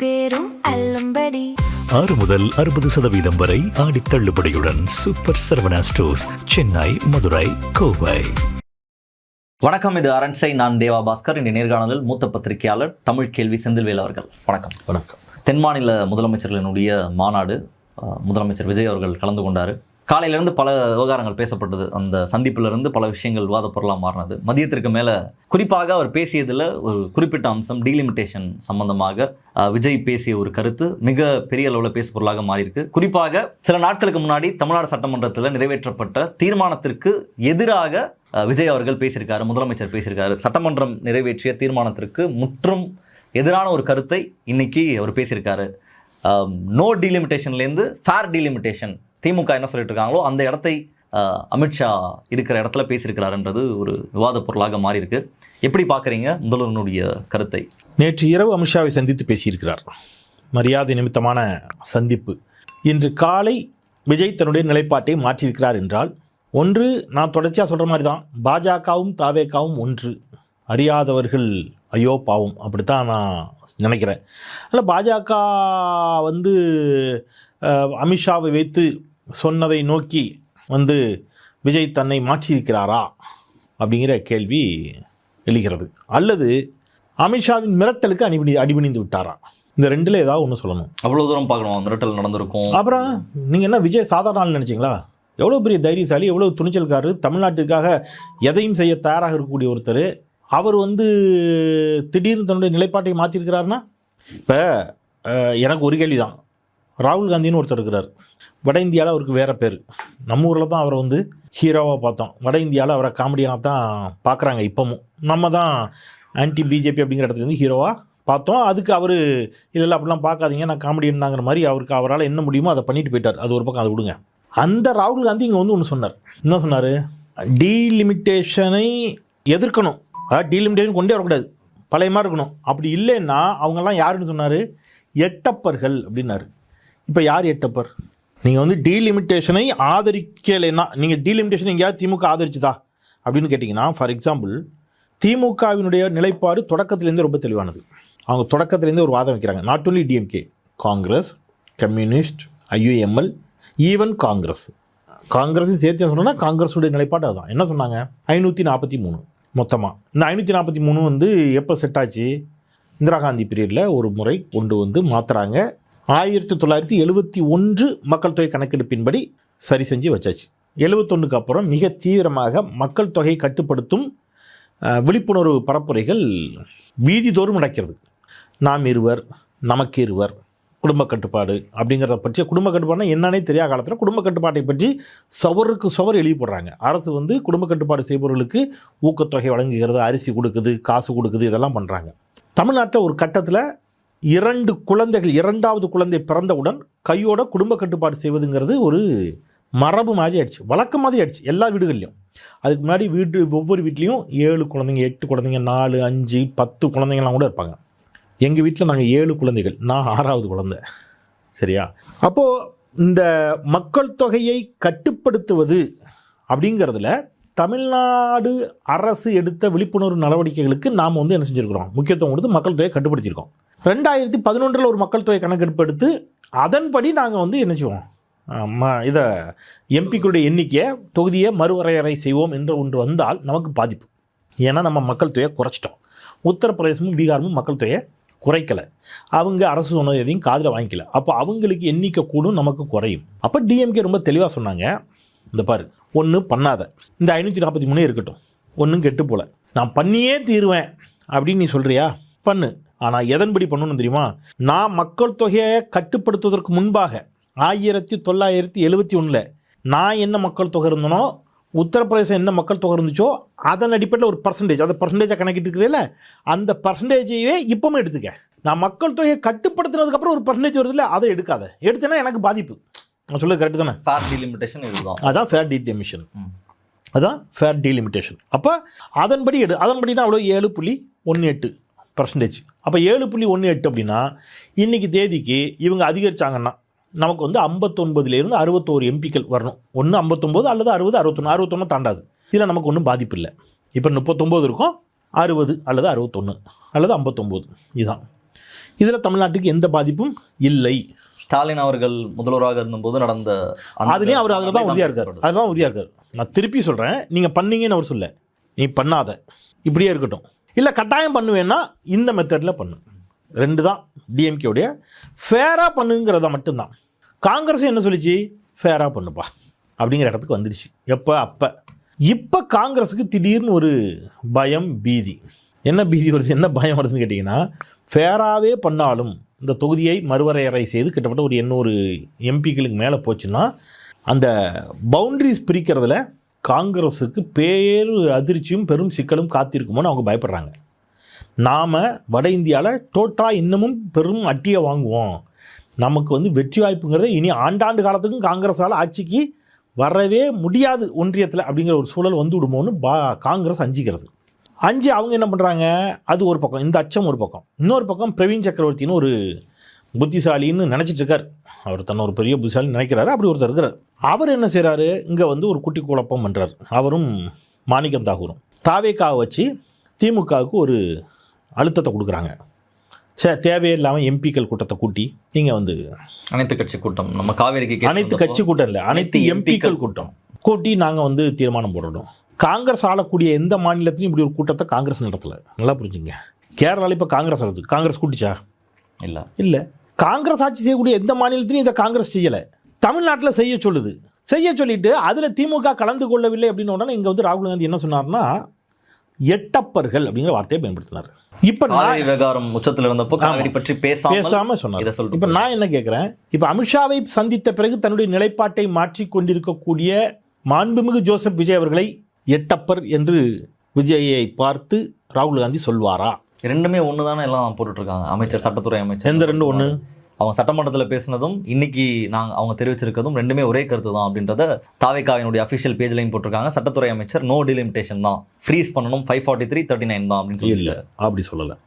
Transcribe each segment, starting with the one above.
பேரும் அல்லும்படி 6 முதல் 60% வரை ஆடி தள்ளுபடியுடன் சூப்பர் சரவணா ஸ்டோர்ஸ், சென்னை, மதுரை, கோவை. வணக்கம், இது அரண்சை. நான் தேவா பாஸ்கர். இந்த நேர்காணலில் மூத்த பத்திரிகையாளர் தமிழ் கேள்வி செந்தில்வேல் அவர்கள். வணக்கம். வணக்கம். தென் மாநில முதலமைச்சர்களினுடைய மாநாடு, முதலமைச்சர் விஜய் அவர்கள் கலந்து கொண்டார். காலையிலேருந்து பல விவகாரங்கள் பேசப்பட்டது. அந்த சந்திப்பிலிருந்து பல விஷயங்கள் விவாத பொருளாக மாறினது. மதியத்திற்கு மேலே குறிப்பாக அவர் பேசியதில் ஒரு குறிப்பிட்ட அம்சம் டீலிமிட்டேஷன் சம்பந்தமாக விஜய் பேசிய ஒரு கருத்து மிக பெரிய அளவில் பேசு பொருளாக மாறியிருக்கு. குறிப்பாக சில நாட்களுக்கு முன்னாடி தமிழ்நாடு சட்டமன்றத்தில் நிறைவேற்றப்பட்ட தீர்மானத்திற்கு எதிராக விஜய் அவர்கள் பேசியிருக்காரு, முதலமைச்சர் பேசியிருக்காரு. சட்டமன்றம் நிறைவேற்றிய தீர்மானத்திற்கு முற்றும் எதிரான ஒரு கருத்தை இன்னைக்கு அவர் பேசியிருக்காரு. நோ டீலிமிட்டேஷன்லேருந்து ஃபேர் டீலிமிட்டேஷன், திமுக என்ன சொல்லிட்டு இருக்காங்களோ அந்த இடத்தை அமித்ஷா இருக்கிற இடத்துல பேசியிருக்கிறாருன்றது ஒரு விவாத பொருளாக மாறி இருக்கு. எப்படி பார்க்குறீங்க முதல்வனுடைய கருத்தை? நேற்று இரவு அமித்ஷாவை சந்தித்து பேசியிருக்கிறார். மரியாதை நிமித்தமான சந்திப்பு. இன்று காலை விஜய் தன்னுடைய நிலைப்பாட்டை மாற்றியிருக்கிறார் என்றால், ஒன்று, நான் தொடர்ச்சியாக சொல்கிற மாதிரி தான், பாஜகவும் தாவேகாவும் ஒன்று, அறியாதவர்கள் ஐயோ பாவம், அப்படித்தான் நான் நினைக்கிறேன். அதில் பாஜக அமித்ஷாவை வைத்து சொன்னதை நோக்கி விஜய் தன்னை மாற்றியிருக்கிறாரா அப்படிங்கிற கேள்வி எழுகிறது. அல்லது அமித்ஷாவின் மிரட்டலுக்கு அடிபணிந்து விட்டாரா? இந்த ரெண்டில் ஏதாவது ஒன்று சொல்லணும். அவ்வளோ தூரம் பார்க்கணும், மிரட்டல் நடந்திருக்கும். அப்புறம் நீங்கள் என்ன விஜய் சாதாரண ஆள் நினச்சிங்களா? எவ்வளோ பெரிய தைரியசாலி, எவ்வளோ துணிச்சல்காரர், தமிழ்நாட்டுக்காக எதையும் செய்ய தயாராக இருக்கக்கூடிய ஒருத்தர். அவர் திடீர்னு தன்னுடைய நிலைப்பாட்டை மாற்றிருக்கிறாருன்னா, இப்போ எனக்கு ஒரு கேள்வி தான். ராகுல் காந்தின்னு ஒருத்தர் இருக்கிறார். வட இந்தியாவில் அவருக்கு வேறு பேர். நம்ம ஊரில் தான் அவரை ஹீரோவாக பார்த்தோம். வட இந்தியாவில் அவரை காமெடியனாக தான் பார்க்குறாங்க இப்போவும். நம்ம தான் ஆன்டி பிஜேபி அப்படிங்கிற இடத்துலேருந்து ஹீரோவாக பார்த்தோம். அதுக்கு அவர் இல்லை அப்படிலாம் பார்க்காதீங்க, நான் காமெடியன் தாங்கிற மாதிரி அவரால் என்ன முடியுமோ அதை பண்ணிட்டு போயிட்டார். அது ஒரு பக்கம், அதை விடுங்க. அந்த ராகுல் காந்தி இங்கே ஒன்று சொன்னார். என்ன சொன்னார்? டீலிமிட்டேஷனை எதிர்க்கணும், அதாவது டீலிமிட்டேஷன் கொண்டே வரக்கூடாது, பழைய மாதிரி இருக்கணும். அப்படி இல்லைன்னா அவங்கெல்லாம் யாருன்னு சொன்னார்? எட்டப்பர்கள் அப்படின்னாரு. இப்போ யார் எட்டப்பர்? நீங்கள் டீலிமிட்டேஷனை ஆதரிக்கலைன்னா, நீங்கள் டீலிமிட்டேஷன் எங்கேயாவது திமுக ஆதரிச்சுதா அப்படின்னு கேட்டிங்கன்னா, ஃபார் எக்ஸாம்பிள், திமுகவினுடைய நிலைப்பாடு தொடக்கத்திலேருந்து ரொம்ப தெளிவானது. அவங்க தொடக்கத்திலேருந்து ஒரு வாதம் வைக்கிறாங்க. Not only DMK, Congress, communist, IUML, even Congress சேர்த்து சொன்னோன்னா காங்கிரஸுடைய நிலைப்பாடு அதுதான். என்ன சொன்னாங்க? 543 மொத்தமாக. இந்த 543 எப்போ செட் ஆச்சு? இந்திரா காந்தி பீரியடில் ஒரு முறை கொண்டு மாற்றுறாங்க. 1971 மக்கள் தொகை கணக்கெடுப்பின்படி சரி செஞ்சு வச்சாச்சு. 71க்கு அப்புறம் மிக தீவிரமாக மக்கள் தொகை கட்டுப்படுத்தும் விழிப்புணர்வு பரப்புரைகள் வீதிதோறும் நடக்கிறது. நாம் இருவர், நமக்கு இருவர், குடும்ப கட்டுப்பாடு அப்படிங்கிறத பற்றி, குடும்ப கட்டுப்பாடுனா என்னன்னே தெரியாத காலத்தில் குடும்ப கட்டுப்பாட்டை பற்றி சுவருக்கு சுவர் எழுதி போடுறாங்க. அரசு குடும்ப கட்டுப்பாடு செய்பவர்களுக்கு ஊக்கத்தொகை வழங்குகிறது, அரிசி கொடுக்குது, காசு கொடுக்குது, இதெல்லாம் பண்ணுறாங்க. தமிழ்நாட்டில் ஒரு கட்டத்தில் 2 குழந்தைகள், 2வது குழந்தை பிறந்தவுடன் கையோட குடும்ப கட்டுப்பாடு செய்வதுங்கிறது ஒரு மரபு மாதிரி ஆயிடுச்சு, வழக்கம் மாதிரி ஆயிடுச்சு எல்லா வீடுகள்லையும். அதுக்கு முன்னாடி ஒவ்வொரு வீட்லேயும் 7 குழந்தைங்க, 8 குழந்தைங்க, 4, 5, 10 குழந்தைங்கலாம் கூட இருப்பாங்க. எங்கள் வீட்டில் நாங்கள் 7 குழந்தைகள், நான் 6வது குழந்தை. சரியா? அப்போது இந்த மக்கள் தொகையை கட்டுப்படுத்துவது அப்படிங்கிறதுல தமிழ்நாடு அரசு எடுத்த விழிப்புணர்வு நடவடிக்கைகளுக்கு நாம் என்ன செஞ்சுருக்கிறோம்? முக்கியத்துவம் கொடுத்து மக்கள் தொகையை கட்டுப்படுத்தியிருக்கோம். 2011 ஒரு மக்கள் தொகை கணக்கெடுப்பு எடுத்து அதன்படி நாங்கள் என்ன செய்வோம்? இதை எம்பிக்களுடைய எண்ணிக்கையை, தொகுதியை மறுவரையறை செய்வோம் என்று ஒன்று வந்தால் நமக்கு பாதிப்பு. ஏன்னா நம்ம மக்கள் தொகையை குறைச்சிட்டோம். உத்தரப்பிரதேசமும் பீகாரும் மக்கள் தொகையை குறைக்கலை. அவங்க அரசு சொன்னது எதையும் காதில் வாங்கிக்கல. அப்போ அவங்களுக்கு எண்ணிக்கை கூடும், நமக்கு குறையும். அப்போ டிஎம்கே ரொம்ப தெளிவாக சொன்னாங்க, இந்த பாரு, ஒன்று பண்ணாத, இந்த 543 இருக்கட்டும், ஒன்றும் கெட்டு போல, நான் பண்ணியே தீருவேன் அப்படின்னு நீ சொல்கிறியா? பண்ணு. ஆனால் எதன்படி பண்ணணும்னு தெரியுமா? நான் மக்கள் தொகையை கட்டுப்படுத்துவதற்கு முன்பாக 1971 நான் என்ன மக்கள் தொகை இருந்தனோ, உத்தரப்பிரதேசம் என்ன மக்கள் தொகை இருந்துச்சோ, அதன் அடிப்படையில் ஒரு பர்சன்டேஜ், அந்த பர்சன்டேஜாக கணக்கிட்டு இருக்கிறீங்கள, அந்த பர்சன்டேஜையே இப்போவும் எடுத்துக்க. நான் மக்கள் தொகையை கட்டுப்படுத்தினதுக்கப்புறம் ஒரு பர்சன்டேஜ் வருது இல்லை, அதை எடுக்காத. எடுத்தேன்னா எனக்கு பாதிப்பு. நான் சொல்ல கரெக்டு தானே? ஃபேர் டீலிமிட்டேஷன் இதுதான். அதான் ஃபேர் டீலிமிட்டேஷன். அதான் ஃபேர் டீலிமிட்டேஷன். அப்போ அதன்படி அதன்படி தான் அவ்வளோ 7.18%. அப்போ 7.18 அப்படின்னா இன்றைக்கி தேதிக்கு இவங்க அதிகரித்தாங்கன்னா நமக்கு 59 61 எம்பிக்கள் வரணும். ஒன்று 59 அல்லது 60, 61 தாண்டாது. இதில் நமக்கு ஒன்றும் பாதிப்பு இல்லை. இப்போ 39 இருக்கும், 60 அல்லது 61 அல்லது 59 இதுதான். இதில் தமிழ்நாட்டுக்கு எந்த பாதிப்பும் இல்லை. ஸ்டாலின் அவர்கள் முதல்வராக இருந்தபோது நடந்த அதுலேயும் அவர் அதில் தான் உறுதியாக இருக்கார். அதுதான் உறுதியாக இருக்கார். நான் திருப்பி சொல்கிறேன், நீங்கள் பண்ணீங்கன்னு அவர் சொல்ல, நீ பண்ணாத, இப்படியே இருக்கட்டும், இல்லை கட்டாயம் பண்ணுவேன்னா இந்த மெத்தடில் பண்ணு. 2 தான் டிஎம்கேவுடைய. ஃபேராக பண்ணுங்கிறத மட்டும்தான். காங்கிரஸ் என்ன சொல்லிச்சு, ஃபேராக பண்ணுப்பா அப்படிங்கிற இடத்துக்கு வந்துடுச்சு. எப்போ, அப்போ. இப்போ காங்கிரஸுக்கு திடீர்னு ஒரு பயம், பீதி. என்ன பீதி வருது, என்ன பயம் வருதுன்னு கேட்டிங்கன்னா, ஃபேராகவே பண்ணாலும் இந்த தொகுதியை மறுவரையறை செய்து கிட்டத்தட்ட ஒரு 800 எம்பிக்களுக்கு மேலே போச்சுன்னா அந்த பவுண்டரிஸ் பிரிக்கிறதுல காங்கிரஸுக்கு அதிர்ச்சியும் பெரும் சிக்கலும் காத்திருக்குமோன்னு அவங்க பயப்படுறாங்க. நாம் வட இந்தியாவில் டோட்டலாக இன்னமும் பெரும் அட்டியை வாங்குவோம், நமக்கு வந்து வெற்றி வாய்ப்புங்கிறத இனி ஆண்டாண்டு காலத்துக்கும் காங்கிரஸால் ஆட்சிக்கு வரவே முடியாது ஒன்றியத்தில் அப்படிங்கிற ஒரு சூழல் வந்து விடுமோன்னு காங்கிரஸ் அஞ்சிக்கிறது. அவங்க என்ன பண்ணுறாங்க, அது ஒரு பக்கம், இந்த அச்சம் ஒரு பக்கம். இன்னொரு பக்கம் பிரவீன் சக்கரவர்த்தின்னு ஒரு புத்திசாலின்னு நினச்சிட்டு இருக்கார். அவர் தன்னை ஒரு பெரிய புத்திசாலி நினைக்கிறாரு. அப்படி ஒருத்தர் இருக்கிறார். அவர் என்ன செய்கிறாரு, இங்கே வந்து ஒரு குட்டி குழப்பம் பண்ணுறார். அவரும் மாணிக்கம் தாகூரும் தாவேக்காவை வச்சு திமுகவுக்கு ஒரு அழுத்தத்தை கொடுக்குறாங்க. தேவையில்லாமல் எம்பிக்கள் கூட்டத்தை கூட்டி நீங்கள் வந்து அனைத்து கட்சி கூட்டம், நம்ம காவேரிக்கு அனைத்து கட்சி கூட்டம் இல்லை, அனைத்து எம்பிக்கள் கூட்டம் கூட்டி நாங்கள் வந்து தீர்மானம் போடணும். காங்கிரஸ் ஆளக்கூடிய எந்த மாநிலத்திலையும் இப்படி ஒரு கூட்டத்தை காங்கிரஸ் நடத்தலை. நல்லா புரிஞ்சுங்க. கேரளாவில் இப்போ காங்கிரஸ் ஆகுது, காங்கிரஸ் கூட்டிச்சா? இல்லை. காங்கிரஸ் ஆட்சி செய்யக்கூடிய எந்த மாநிலத்திலையும் இதை காங்கிரஸ் செய்யலை. தமிழ்நாட்டில் செய்ய சொல்லிட்டு அதில் திமுக கலந்து கொள்ளவில்லை அப்படின்னு உடனே இங்கே வந்து ராகுல் காந்தி என்ன சொன்னார்னா, எட்டப்பர்கள் அப்படிங்கிற வார்த்தையை பயன்படுத்தினார். இப்போ விவகாரம் உச்சத்தில் இருந்தப்போ காவேரி பற்றி பேசாம சொன்னார். இப்போ நான் என்ன கேட்குறேன், இப்போ அமித்ஷாவை சந்தித்த பிறகு தன்னுடைய நிலைப்பாட்டை மாற்றிக் கொண்டிருக்கக்கூடிய மாண்புமிகு ஜோசப் விஜய் அவர்களை எட்டப்பர் என்று விஜயை பார்த்து ராகுல் காந்தி சொல்வாரா? ரெண்டுமே ஒன்று தானே எல்லாம் போட்டுட்ருக்காங்க. அமைச்சர், சட்டத்துறை அமைச்சர், எந்த 2 ஒன்று? அவங்க சட்டமன்றத்தில் பேசினதும் இன்னைக்கு அவங்க தெரிவிச்சிருக்கிறதும் ரெண்டுமே ஒரே கருத்து தான் அப்படின்றத தாவேக்காவினுடைய அஃபிஷியல் பேஜ்லையும் போட்டிருக்காங்க. சட்டத்துறை அமைச்சர் நோ டிலிமிட்டேஷன் தான், ஃப்ரீஸ் பண்ணணும், 543/39 தான் அப்படின்னு இல்லை, அப்படி சொல்லலை.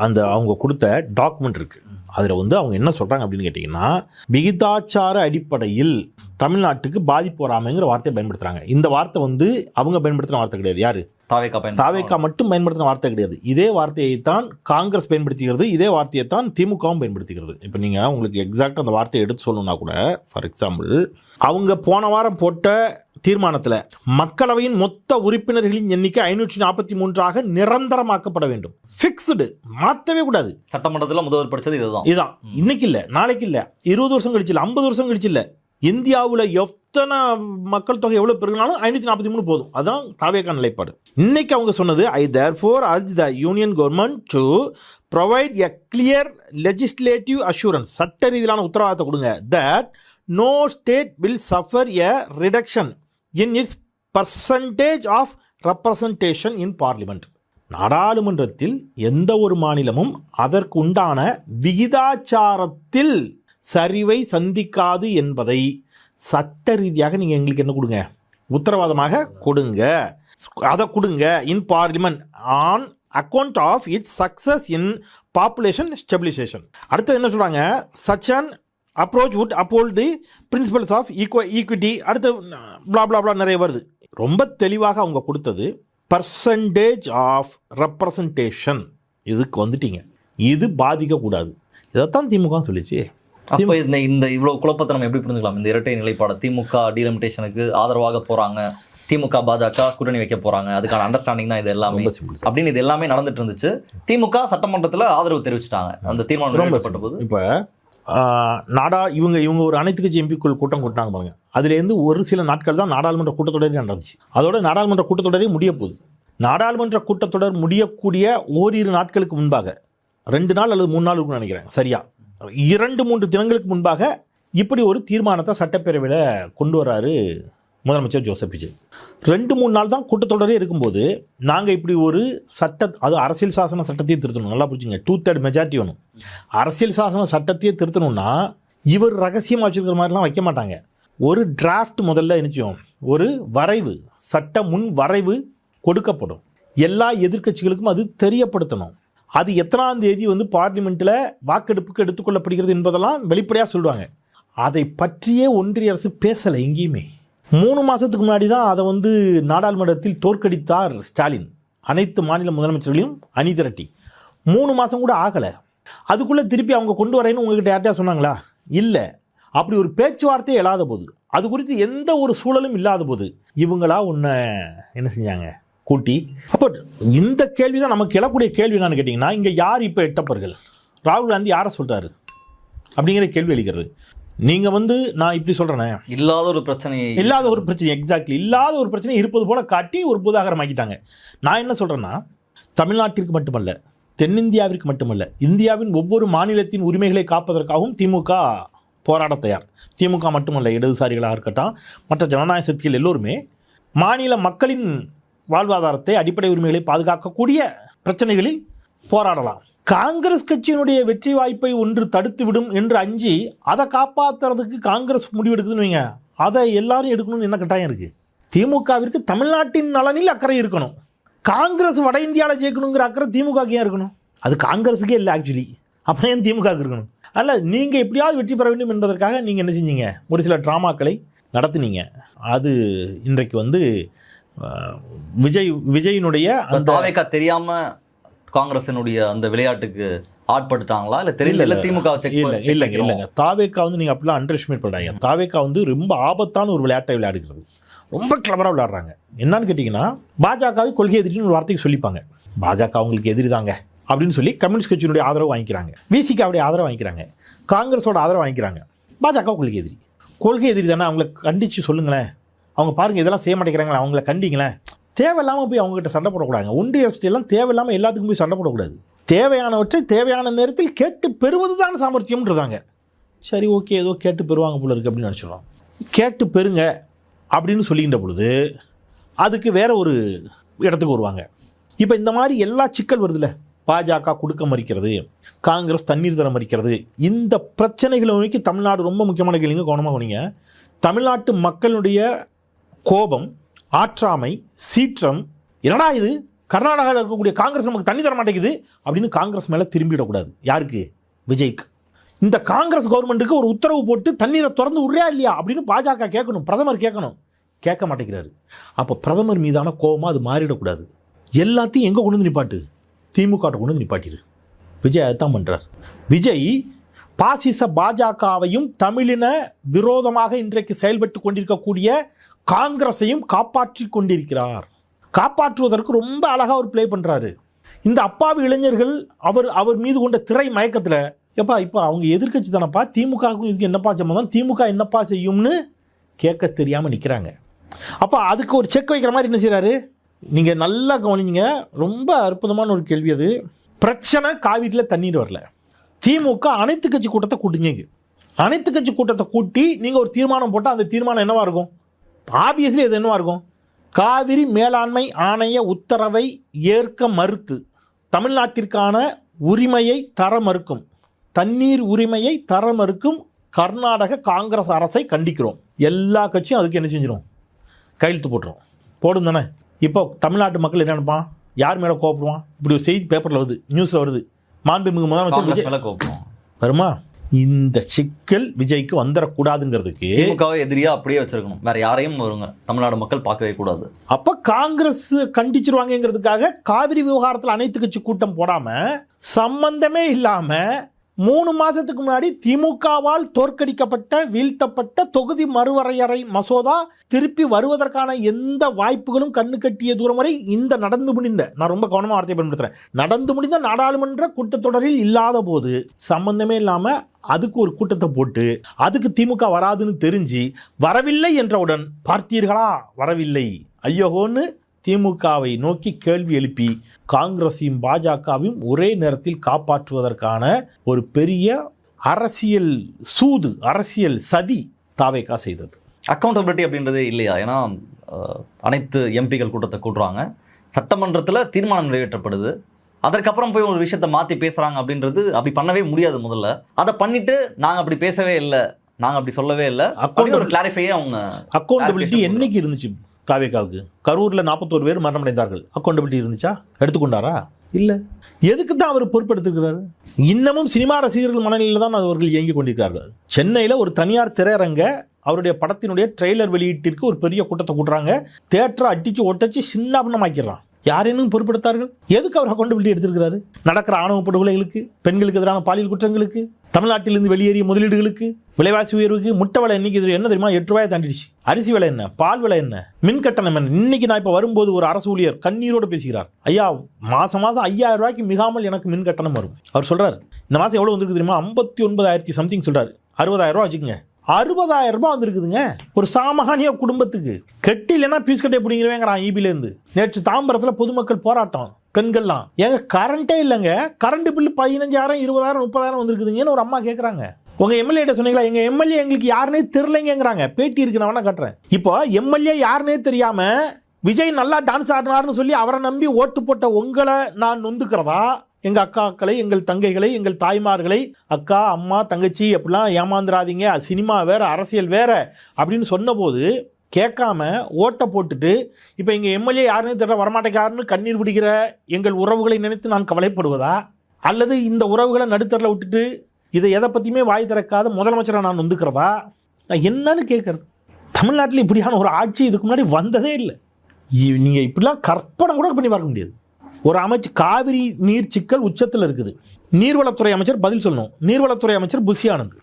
அந்த அவங்க கொடுத்த டாக்குமெண்ட் இருக்குது. அதில் வந்து அவங்க என்ன சொல்கிறாங்க அப்படின்னு கேட்டிங்கன்னா, விகிதாச்சார அடிப்படையில் தமிழ்நாட்டுக்கு பாதிப்பு வராமைங்கிற வார்த்தையை பயன்படுத்துகிறாங்க. இந்த வார்த்தை வந்து அவங்க பயன்படுத்தின வார்த்தை கிடையாது. யார்? தாவேக்கா மட்டும் பயன்படுத்தின வார்த்தை கிடையாது. இதே வார்த்தையை தான் காங்கிரஸ் பயன்படுத்துகிறது, இதே வார்த்தையை தான் திமுகவும் பயன்படுத்துகிறது. இப்போ நீங்கள் உங்களுக்கு எக்ஸாக்டாக அந்த வார்த்தையை எடுத்து சொல்லணும்னா கூட, ஃபார் எக்ஸாம்பிள், அவங்க போன வாரம் போட்ட தீர்மானத்தில் மக்களவையின் மொத்த உறுப்பினர்களின் எண்ணிக்கை 543 நிரந்தரமாக்கப்பட வேண்டும். ஃபிக்ஸ்டு, மாற்றவே கூடாது. சட்டமன்றத்தில் முதல்வர் படித்தது இதுதான். இன்னைக்கு இல்லை, நாளைக்கு இல்லை, 20 வருஷம் கழிச்சு இல்லை, 50 வருஷம் கழிச்சு இல்லை. இந்தியாவில் எத்தனை மக்கள் தொகை எவ்வளோ பெருகினாலும் 543 போதும். அதுதான் தாவேக்கா நிலைப்பாடு. இன்னைக்கு அவங்க சொன்னது, I therefore urge the union government to provide a clear legislative assurance, சட்ட ரீதியிலான உத்தரவாதத்தை கொடுங்க, that no state will suffer a reduction in its percentage of representation in parliament. நாடாளுமன்றத்தில் எந்த ஒரு மாநிலமும் அதற்கு உண்டான விகிதாச்சாரத்தில் சரிவை சந்திக்காது என்பதை சட்ட ரீதியாக நீங்கள் எங்களுக்கு என்ன கொடுங்க, உத்தரவாதமாக கொடுங்க, அதை கொடுங்க in parliament on account of its success in population stabilisation. அடுத்து என்ன சொல்கிறாங்க, such an approach would uphold the principles of equity. அடுத்து பிளா பிளா பிளா நிறைய வருது. ரொம்ப தெளிவாக அவங்க கொடுத்தது பர்சன்டேஜ் ஆஃப் ரெப்ரசன்டேஷன். இதுக்கு வந்துட்டீங்க, இது பாதிக்கக்கூடாது. இதைத்தான் திமுக சொல்லிச்சு. அப்போ இந்த இவ்வளவு குழப்பத்தை நம்ம எப்படி புரிஞ்சுக்கலாம்? இந்த இரட்டை நிலைப்பாடு, திமுக டீலிமிட்டேஷனுக்கு ஆதரவாக போறாங்க, திமுக பாஜக கூட்டணி வைக்க போறாங்க, அதுக்கான அண்டர்ஸ்டாண்டிங் தான் இது எல்லாமே அப்படின்னு இது எல்லாமே நடந்துட்டு இருந்துச்சு. திமுக சட்டமன்றத்தில் ஆதரவு தெரிவிச்சிட்டாங்க அந்த தீர்மானம் நிறைவேற்றப்பட்ட போது. இப்போ இவங்க ஒரு அனைத்து கட்சி எம்பிக்குள் கூட்டம் கூட்டினாங்க பாருங்க. அதுலேருந்து ஒரு சில நாட்கள் தான் நாடாளுமன்ற கூட்டத்தொடரே நடந்துச்சு. அதோட நாடாளுமன்ற கூட்டத்தொடரே முடிய போகுது. நாடாளுமன்ற கூட்டத்தொடர் முடியக்கூடிய ஓரிரு நாட்களுக்கு முன்பாக, 2 நாள் அல்லது 3 நாள் இருக்குன்னு நினைக்கிறேன், சரியா 2-3 தினங்களுக்கு முன்பாக இப்படி ஒரு தீர்மானத்தை சட்டப்பேரவையில் கொண்டு வராரு முதலமைச்சர் ஜோசப் விஜய். 2-3 நாள் தான் கூட்டத்தொடரே இருக்கும்போது நாங்கள் இப்படி ஒரு அது அரசியல் சாசன சட்டத்தையே திருத்தணும். நல்லா புரிஞ்சுங்க, 2/3 மெஜாரிட்டி வேணும். அரசியல் சாசன சட்டத்தையே திருத்தணும்னா இவர் ரகசியமாக வச்சுருக்கிற மாதிரிலாம் வைக்க மாட்டாங்க. ஒரு டிராஃப்ட் முதல்ல நிச்சயம், ஒரு வரைவு, சட்ட முன் வரைவு கொடுக்கப்படும். எல்லா எதிர்க்கட்சிகளுக்கும் அது தெரியப்படுத்தணும். அது எத்தனாம் தேதி பார்லிமெண்ட்டில் வாக்கெடுப்புக்கு எடுத்துக்கொள்ளப்படுகிறது என்பதெல்லாம் வெளிப்படையாக சொல்லுவாங்க. அதை பற்றியே ஒன்றிய அரசு பேசலை எங்கேயுமே. 3 மாதத்துக்கு முன்னாடி தான் அதை நாடாளுமன்றத்தில் தோற்கடித்தார் ஸ்டாலின். அனைத்து மாநில முதலமைச்சர்களையும் அணி திரட்டி 3 மாதம் கூட ஆகலை. அதுக்குள்ளே திருப்பி அவங்க கொண்டு வரேன்னு உங்ககிட்ட யார்ட்டையா சொன்னாங்களா? இல்லை. அப்படி ஒரு பேச்சுவார்த்தையே இல்லாத போது, அது குறித்து எந்த ஒரு சூழலும் இல்லாத போது இவங்களா ஒன்று என்ன செஞ்சாங்க, கூட்டி. அப்போ இந்த கேள்வி தான் நமக்கு எழக்கூடிய கேள்வி என்னன்னு கேட்டிங்கன்னா, இங்கே யார் இப்போ எட்டப்பர்கள்? ராகுல் காந்தி யாரை சொல்கிறாரு அப்படிங்கிற கேள்வி அளிக்கிறது. நீங்கள் நான் இப்படி சொல்கிறேனே, இல்லாத ஒரு பிரச்சனை எக்ஸாக்ட்லி இல்லாத ஒரு பிரச்சனை இருப்பது போல காட்டி ஒரு பூதாகரமாக்கிட்டாங்க. நான் என்ன சொல்கிறேன்னா, தமிழ்நாட்டிற்கு மட்டுமல்ல, தென்னிந்தியாவிற்கு மட்டுமல்ல, இந்தியாவின் ஒவ்வொரு மாநிலத்தின் உரிமைகளை காப்பதற்காகவும் திமுக போராட தயார். திமுக மட்டுமல்ல, இடதுசாரிகளாக இருக்கட்டும், மற்ற ஜனநாயக சக்திகள் எல்லோருமே மாநில மக்களின் வாழ்வாதாரத்தை, அடிப்படை உரிமைகளை பாதுகாக்கக்கூடிய பிரச்சனைகளில் போராடலாம். காங்கிரஸ் கட்சியினுடைய வெற்றி வாய்ப்பை ஒன்று தடுத்து விடும் என்று அஞ்சி அதை காப்பாற்றுறதுக்கு காங்கிரஸ் முடிவெடுக்குதுன்னு வைங்க, அதை எல்லாரும் எடுக்கணும்னு என்ன கட்டாயம் இருக்குது? திமுகவிற்கு தமிழ்நாட்டின் நலனில் அக்கறை இருக்கணும். காங்கிரஸ் வட இந்தியாவில் ஜெயிக்கணுங்கிற அக்கறை திமுகவுக்கு ஏன் இருக்கணும்? அது காங்கிரஸுக்கே இல்லை ஆக்சுவலி. அப்புறம் ஏன் திமுகவுக்கு இருக்கணும்? அல்ல, நீங்கள் எப்படியாவது வெற்றி பெற வேண்டும் என்பதற்காக நீங்கள் என்ன செஞ்சீங்க, ஒரு சில ட்ராமாக்களை நடத்தினீங்க. அது இன்றைக்கு விஜயினுடைய அந்த தாவேக்கா தெரியாம காங்கிரசினுடைய அந்த விளையாட்டுக்கு ஆட்பட்டுட்டாங்களா? இல்லை தெரியல, திமுக இல்லைங்க. தாவேக்கா நீங்கள் அப்படிலாம் அண்டர் எஸ்டிமேட் பண்ணாங்க. தாவேக்கா ரொம்ப ஆபத்தான ஒரு விளையாட்டை விளையாடுகிறது. ரொம்ப கிளவராக விளையாடுறாங்க. என்னன்னு கேட்டிங்கன்னா, பாஜகவை கொள்கை எதிரின்னு ஒரு வார்த்தைக்கு சொல்லிப்பாங்க. பாஜக அவங்களுக்கு எதிரி தாங்க அப்படின்னு சொல்லி கம்யூனிஸ்ட் கட்சியினுடைய ஆதரவு வாங்கிக்கிறாங்க, விசிகாவுடைய ஆதரவு வாங்கிக்கிறாங்க, காங்கிரஸோட ஆதரவு வாங்கிக்கிறாங்க. பாஜக கொள்கை எதிரி தானே, அவங்கள கண்டித்து சொல்லுங்களேன். அவங்க பாருங்கள் இதெல்லாம் செய்ய மாட்டேங்கிறாங்களே, அவங்கள கண்டிங்களேன். தேவையில்லாமல் போய் அவங்ககிட்ட சண்டை போடக்கூடாது. ஒன்றிய எல்லாம் தேவையில்லாமல் எல்லாத்துக்கும் போய் சண்டை போடக்கூடாது. தேவையானவற்றை தேவையான நேரத்தில் கேட்டு பெறுவது தான் சாமர்த்தியம்ன்றதாங்க. சரி, ஓகே, ஏதோ கேட்டு பெறுவாங்க போல இருக்குது அப்படின்னு நினச்சிடலாம். கேட்டு பெறுங்க அப்படின்னு சொல்லிக்கின்ற பொழுது அதுக்கு வேற ஒரு இடத்துக்கு வருவாங்க. இப்போ இந்த மாதிரி எல்லா சிக்கல் வருதுல்ல, பாஜக கொடுக்க மறுக்கிறது, காங்கிரஸ் தண்ணீர் தர மறுக்கிறது, இந்த பிரச்சனைகளை நோக்கி தமிழ்நாடு ரொம்ப முக்கியமான கேள்விங்க, கவனமாக போனீங்க. தமிழ்நாட்டு மக்களுடைய கோபம், ஆற்றாமை, சீற்றம், என்னடா இது கர்நாடகாவில் இருக்கக்கூடிய காங்கிரஸ் நமக்கு தண்ணி தர மாட்டேங்குது அப்படின்னு காங்கிரஸ் மேலே திரும்பிடக்கூடாது. யாருக்கு? விஜய்க்கு. இந்த காங்கிரஸ் கவர்மெண்ட்டுக்கு ஒரு உத்தரவு போட்டு தண்ணீரை திறந்து விட்றியா இல்லையா அப்படின்னு பாஜக கேட்கணும், பிரதமர் கேட்கணும். கேட்க மாட்டேங்கிறாரு. அப்போ பிரதமர் மீதான கோபமாக அது மாறிடக்கூடாது. எல்லாத்தையும் எங்கே கொண்டு வந்து நிப்பாட்டு? திமுக கொண்டு வந்து நிப்பாட்டிரு. விஜய் அதுதான் பண்ணுறார். விஜய் பாசிச பாஜகவையும் தமிழின விரோதமாக இன்றைக்கு செயல்பட்டு கொண்டிருக்கக்கூடிய காங்கிரஸையும் காப்பாற்றி கொண்டிருக்கிறார். காப்பாற்றுவதற்கு ரொம்ப அழகாக ஒரு ப்ளே பண்ணுறாரு. இந்த அப்பாவி இளைஞர்கள் அவர் மீது கொண்ட திரை மயக்கத்தில், எப்பா இப்போ அவங்க எதிர்க்கட்சி தானப்பா, திமுகவுக்கும் இதுக்கு என்னப்பா சம்பந்தம், திமுக என்னப்பா செய்யும்னு கேட்க தெரியாமல் நிற்கிறாங்க. அப்போ அதுக்கு ஒரு செக் வைக்கிற மாதிரி என்ன செய்கிறாரு? நீங்கள் நல்லா கவனிங்க, ரொம்ப அற்புதமான ஒரு கேள்வி அது. பிரச்சனை காவிரியில் தண்ணீர் வரல, திமுக அனைத்து கட்சி கூட்டத்தை கூட்டுங்க. அனைத்து கட்சி கூட்டத்தை கூட்டி நீங்கள் ஒரு தீர்மானம் போட்டால் அந்த தீர்மானம் என்னவா இருக்கும்? ஆப்வியஸ்லி அது என்னவா இருக்கும்? காவிரி மேலாண்மை ஆணைய உத்தரவை ஏற்க மறுத்து தமிழ்நாட்டிற்கான உரிமையை தர மறுக்கும், தண்ணீர் உரிமையை தர மறுக்கும் கர்நாடக காங்கிரஸ் அரசை கண்டிக்கிறோம். எல்லா கட்சியும் அதுக்கு என்ன செஞ்சிடும்? கையெழுத்து போட்டுரும். போடும் தானே. இப்போ தமிழ்நாட்டு மக்கள் என்ன நினைப்பான்? யார் மேலே கோபப்படுவான்? இப்படி ஒரு செய்தி பேப்பரில் வருது, நியூஸில் வருது, மாண்புமிகு முதலமைச்சர் வருமா? இந்த சிக்கல் விஜய்க்கு வந்துடக்கூடாதுங்கிறதுக்கு திமுகவை எதிரியா அப்படியே வச்சிருக்கணும், வேற யாரையும் வருங்க தமிழ்நாடு மக்கள் பார்க்கவே கூடாது. அப்ப காங்கிரஸ் கண்டிச்சிருவாங்கிறதுக்காக காவிரி விவகாரத்தில் அனைத்து கட்சி கூட்டம் போடாம, சம்பந்தமே இல்லாம 3 மாதத்துக்கு முன்னாடி திமுகவால் தோற்கடிக்கப்பட்ட வீழ்த்தப்பட்ட தொகுதி மறுவரையறை மசோதா திருப்பி வருவதற்கான எந்த வாய்ப்புகளும் கண்ணு கட்டிய தூரம் வரை இந்த நடந்து முடிந்த, நான் ரொம்ப கவனமாக வார்த்தையை பயன்படுத்துகிறேன், நடந்து முடிந்த நாடாளுமன்ற கூட்டத்தொடரில் இல்லாத போது சம்பந்தமே இல்லாமல் அதுக்கு ஒரு கூட்டத்தை போட்டு அதுக்கு திமுக வராதுன்னு தெரிஞ்சு வரவில்லை என்றவுடன் பார்த்தீர்களா வரவில்லை ஐயோன்னு திமுகவை நோக்கி கேள்வி எழுப்பி காங்கிரஸையும் பாஜகவையும் ஒரே நேரத்தில் காப்பாற்றுவதற்கான ஒரு பெரிய அரசியல் சூது, அரசியல் சதி தாவேகா செய்தது. அக்கௌண்டபிலிட்டி அப்படின்றதே இல்லையா? ஏன்னா அனைத்து எம்பிக்கள் கூட்டத்தை கூட்டுறாங்க, சட்டமன்றத்தில் தீர்மானம் நிறைவேற்றப்படுது, அதற்கப்புறம் போய் ஒரு விஷயத்தை மாற்றி பேசுகிறாங்க அப்படின்றது அப்படி பண்ணவே முடியாது. முதல்ல அதை பண்ணிட்டு நாங்கள் அப்படி பேசவே இல்லை, நாங்கள் அப்படி சொல்லவே இல்லை, ஒரு கிளாரிஃபையே அவங்க. அக்கௌண்டபிலிட்டி என்னைக்கு இருந்துச்சு தாவேகாவுக்கு? கரூரில் 41 பேர் மரணமடைந்தார்கள். அக்கௌண்டபிலிட்டி இருந்துச்சா? எடுத்துக்கொண்டாரா? இல்லை. எதுக்கு தான் அவர் பொறுப்பெடுத்துக்கிறாரு? இன்னமும் சினிமா ரசிகர்கள் மனநிலையில் தான் அவர்கள் இயங்கிக் கொண்டிருக்கிறார்கள். சென்னையில் ஒரு தனியார் திரையரங்க அவருடைய படத்தினுடைய ட்ரெய்லர் வெளியீட்டிற்கு ஒரு பெரிய கூட்டத்தை கூட்டுறாங்க, தேட்டரை அடித்து ஒட்டச்சு சின்ன பின்னமாக்கிறான். யாரேனும் பொறுப்படுத்தார்கள்? எதுக்கு அவர் அக்கௌண்டபிலிட்டி எடுத்திருக்கிறாரு? நடக்கிற ஆணவ படுகொலைகளுக்கு, பெண்களுக்கு எதிரான பாலியல் குற்றங்களுக்கு, தமிழ்நாட்டிலிருந்து வெளியேறிய முதலீடுகளுக்கு, விலைவாசி உயர்வுக்கு, முட்டை விலை இன்னைக்கு என்ன தெரியுமா? 8 ரூபாயை தாண்டிடுச்சு. அரிசி விலை என்ன, பால் விலை என்ன, மின் கட்டணம் என்ன? இன்னைக்கு நான் இப்போ வரும்போது ஒரு அரசு ஊழியர் கண்ணீரோடு பேசுகிறார். ஐயா, மாதம் 5000 ரூபாய்க்கு மிகாமல் எனக்கு மின் கட்டணம் வரும். அவர் சொல்றாரு, இந்த மாதம் எவ்வளோ வந்திருக்கு தெரியுமா? 59,000 சம்திங் சொல்றாரு. 60,000 ரூபா வச்சுக்கோங்க. 60,000 ரூபாய் வந்திருக்குதுங்க ஒரு சாமானிய குடும்பத்துக்கு. கெட்டி இல்லைன்னா பீஸ் கட்டை பிடிங்கிறவேங்கிறான் ஈபிலேருந்து. நேற்று தாம்பரத்தில் பொதுமக்கள் போராட்டம், பெண்கள்லாம். ஏங்க கரண்டே இல்லைங்க, கரண்ட் பில்லு 15,000, 20,000, 30,000 வந்திருக்குதுங்கன்னு ஒரு அம்மா கேட்குறாங்க. உங்க எம்எல்ஏ சொன்னீங்களா? எங்க எம்எல்ஏ எங்களுக்கு யாருன்னே தெரியலைங்கிறாங்க. பேட்டி இருக்கு, நான் வேணா கட்டுறேன். இப்போ எம்எல்ஏ யாருன்னே தெரியாம விஜய் நல்லா டான்ஸ் ஆடினார்னு சொல்லி அவரை நம்பி ஓட்டு போட்ட உங்களை நான் நொந்துக்கிறதா? எங்கள் அக்காக்களை, எங்கள் தங்கைகளை, எங்கள் தாய்மார்களை, அக்கா, அம்மா, தங்கச்சி அப்படிலாம் ஏமாந்துடாதீங்க, சினிமா வேற, அரசியல் வேற அப்படின்னு சொன்னபோது கேட்காம ஓட்டை போட்டுட்டு இப்போ எங்கள் எம்எல்ஏ யாருன்னு தெரியல, வரமாட்டேக்காருன்னு கண்ணீர் விடுகிற எங்கள் உறவுகளை நினைத்து நான் கவலைப்படுவதா? அல்லது இந்த உறவுகளை நடுத்தரில் விட்டுட்டு இதை எதை பற்றியுமே வாய் திறக்காத முதலமைச்சரை நான் வந்துக்கிறதா? நான் என்னன்னு கேட்குறது. தமிழ்நாட்டில் இப்படியான ஒரு ஆட்சி இதுக்கு முன்னாடி வந்ததே இல்லை. நீங்கள் இப்படிலாம் கற்பனை கூட பண்ணி பார்க்க முடியாது. ஒரு அமைச்சர், காவிரி நீர் சிக்கல் உச்சத்தில் இருக்குது, நீர்வளத்துறை அமைச்சர் பதில் சொல்லணும். நீர்வளத்துறை அமைச்சர் புஷி ஆனந்த்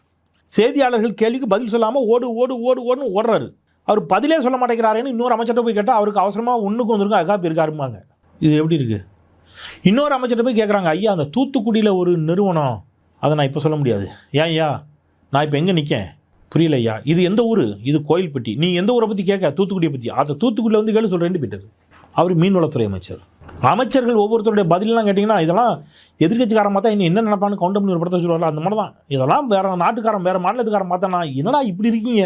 செய்தியாளர்கள் கேள்விக்கு பதில் சொல்லாமல் ஓடுன்னு ஓடுறாரு. அவர் பதிலே சொல்ல மாட்டேங்கிறாருன்னு இன்னொரு அமைச்சர்கிட்ட போய் கேட்டால் அவருக்கு அவசரமாக ஒன்றுக்கு வந்துருக்கும் அதுக்காக இருக்காருமாங்க. இது எப்படி இருக்குது? இன்னொரு அமைச்சர்கிட்ட போய் கேட்குறாங்க, ஐயா அந்த தூத்துக்குடியில் ஒரு நிறுவனம், அதை நான் இப்போ சொல்ல முடியாது. ஏன் ஐயா, நான் இப்போ எங்கே நிற்கேன் புரியல ஐயா. இது எந்த ஊர்? இது கோயில்பட்டி. நீ எந்த ஊரை பற்றி கேட்க? தூத்துக்குடியை பற்றி. அதை தூத்துக்குடியில் வந்து கேள்வி சொல்கிறேன்னு போயிட்டார். அவர் மீன்வளத்துறை அமைச்சர். அமைச்சர்கள் ஒவ்வொருத்தருடைய பதிலெலாம் கேட்டிங்கன்னா இதெல்லாம் எதிர்கட்சிக்காரன் பார்த்தா இன்னும் என்ன நினைப்பான்னு கவுண்டர் பண்ணி ஒரு படத்தை சொல்லுவாங்க. அந்த மாதிரி தான் இதெல்லாம். வேறு நாட்டுக்காரன், வேறு மாநிலத்துக்காரன் பார்த்தா நான் என்னடா இப்படி இருக்கீங்க,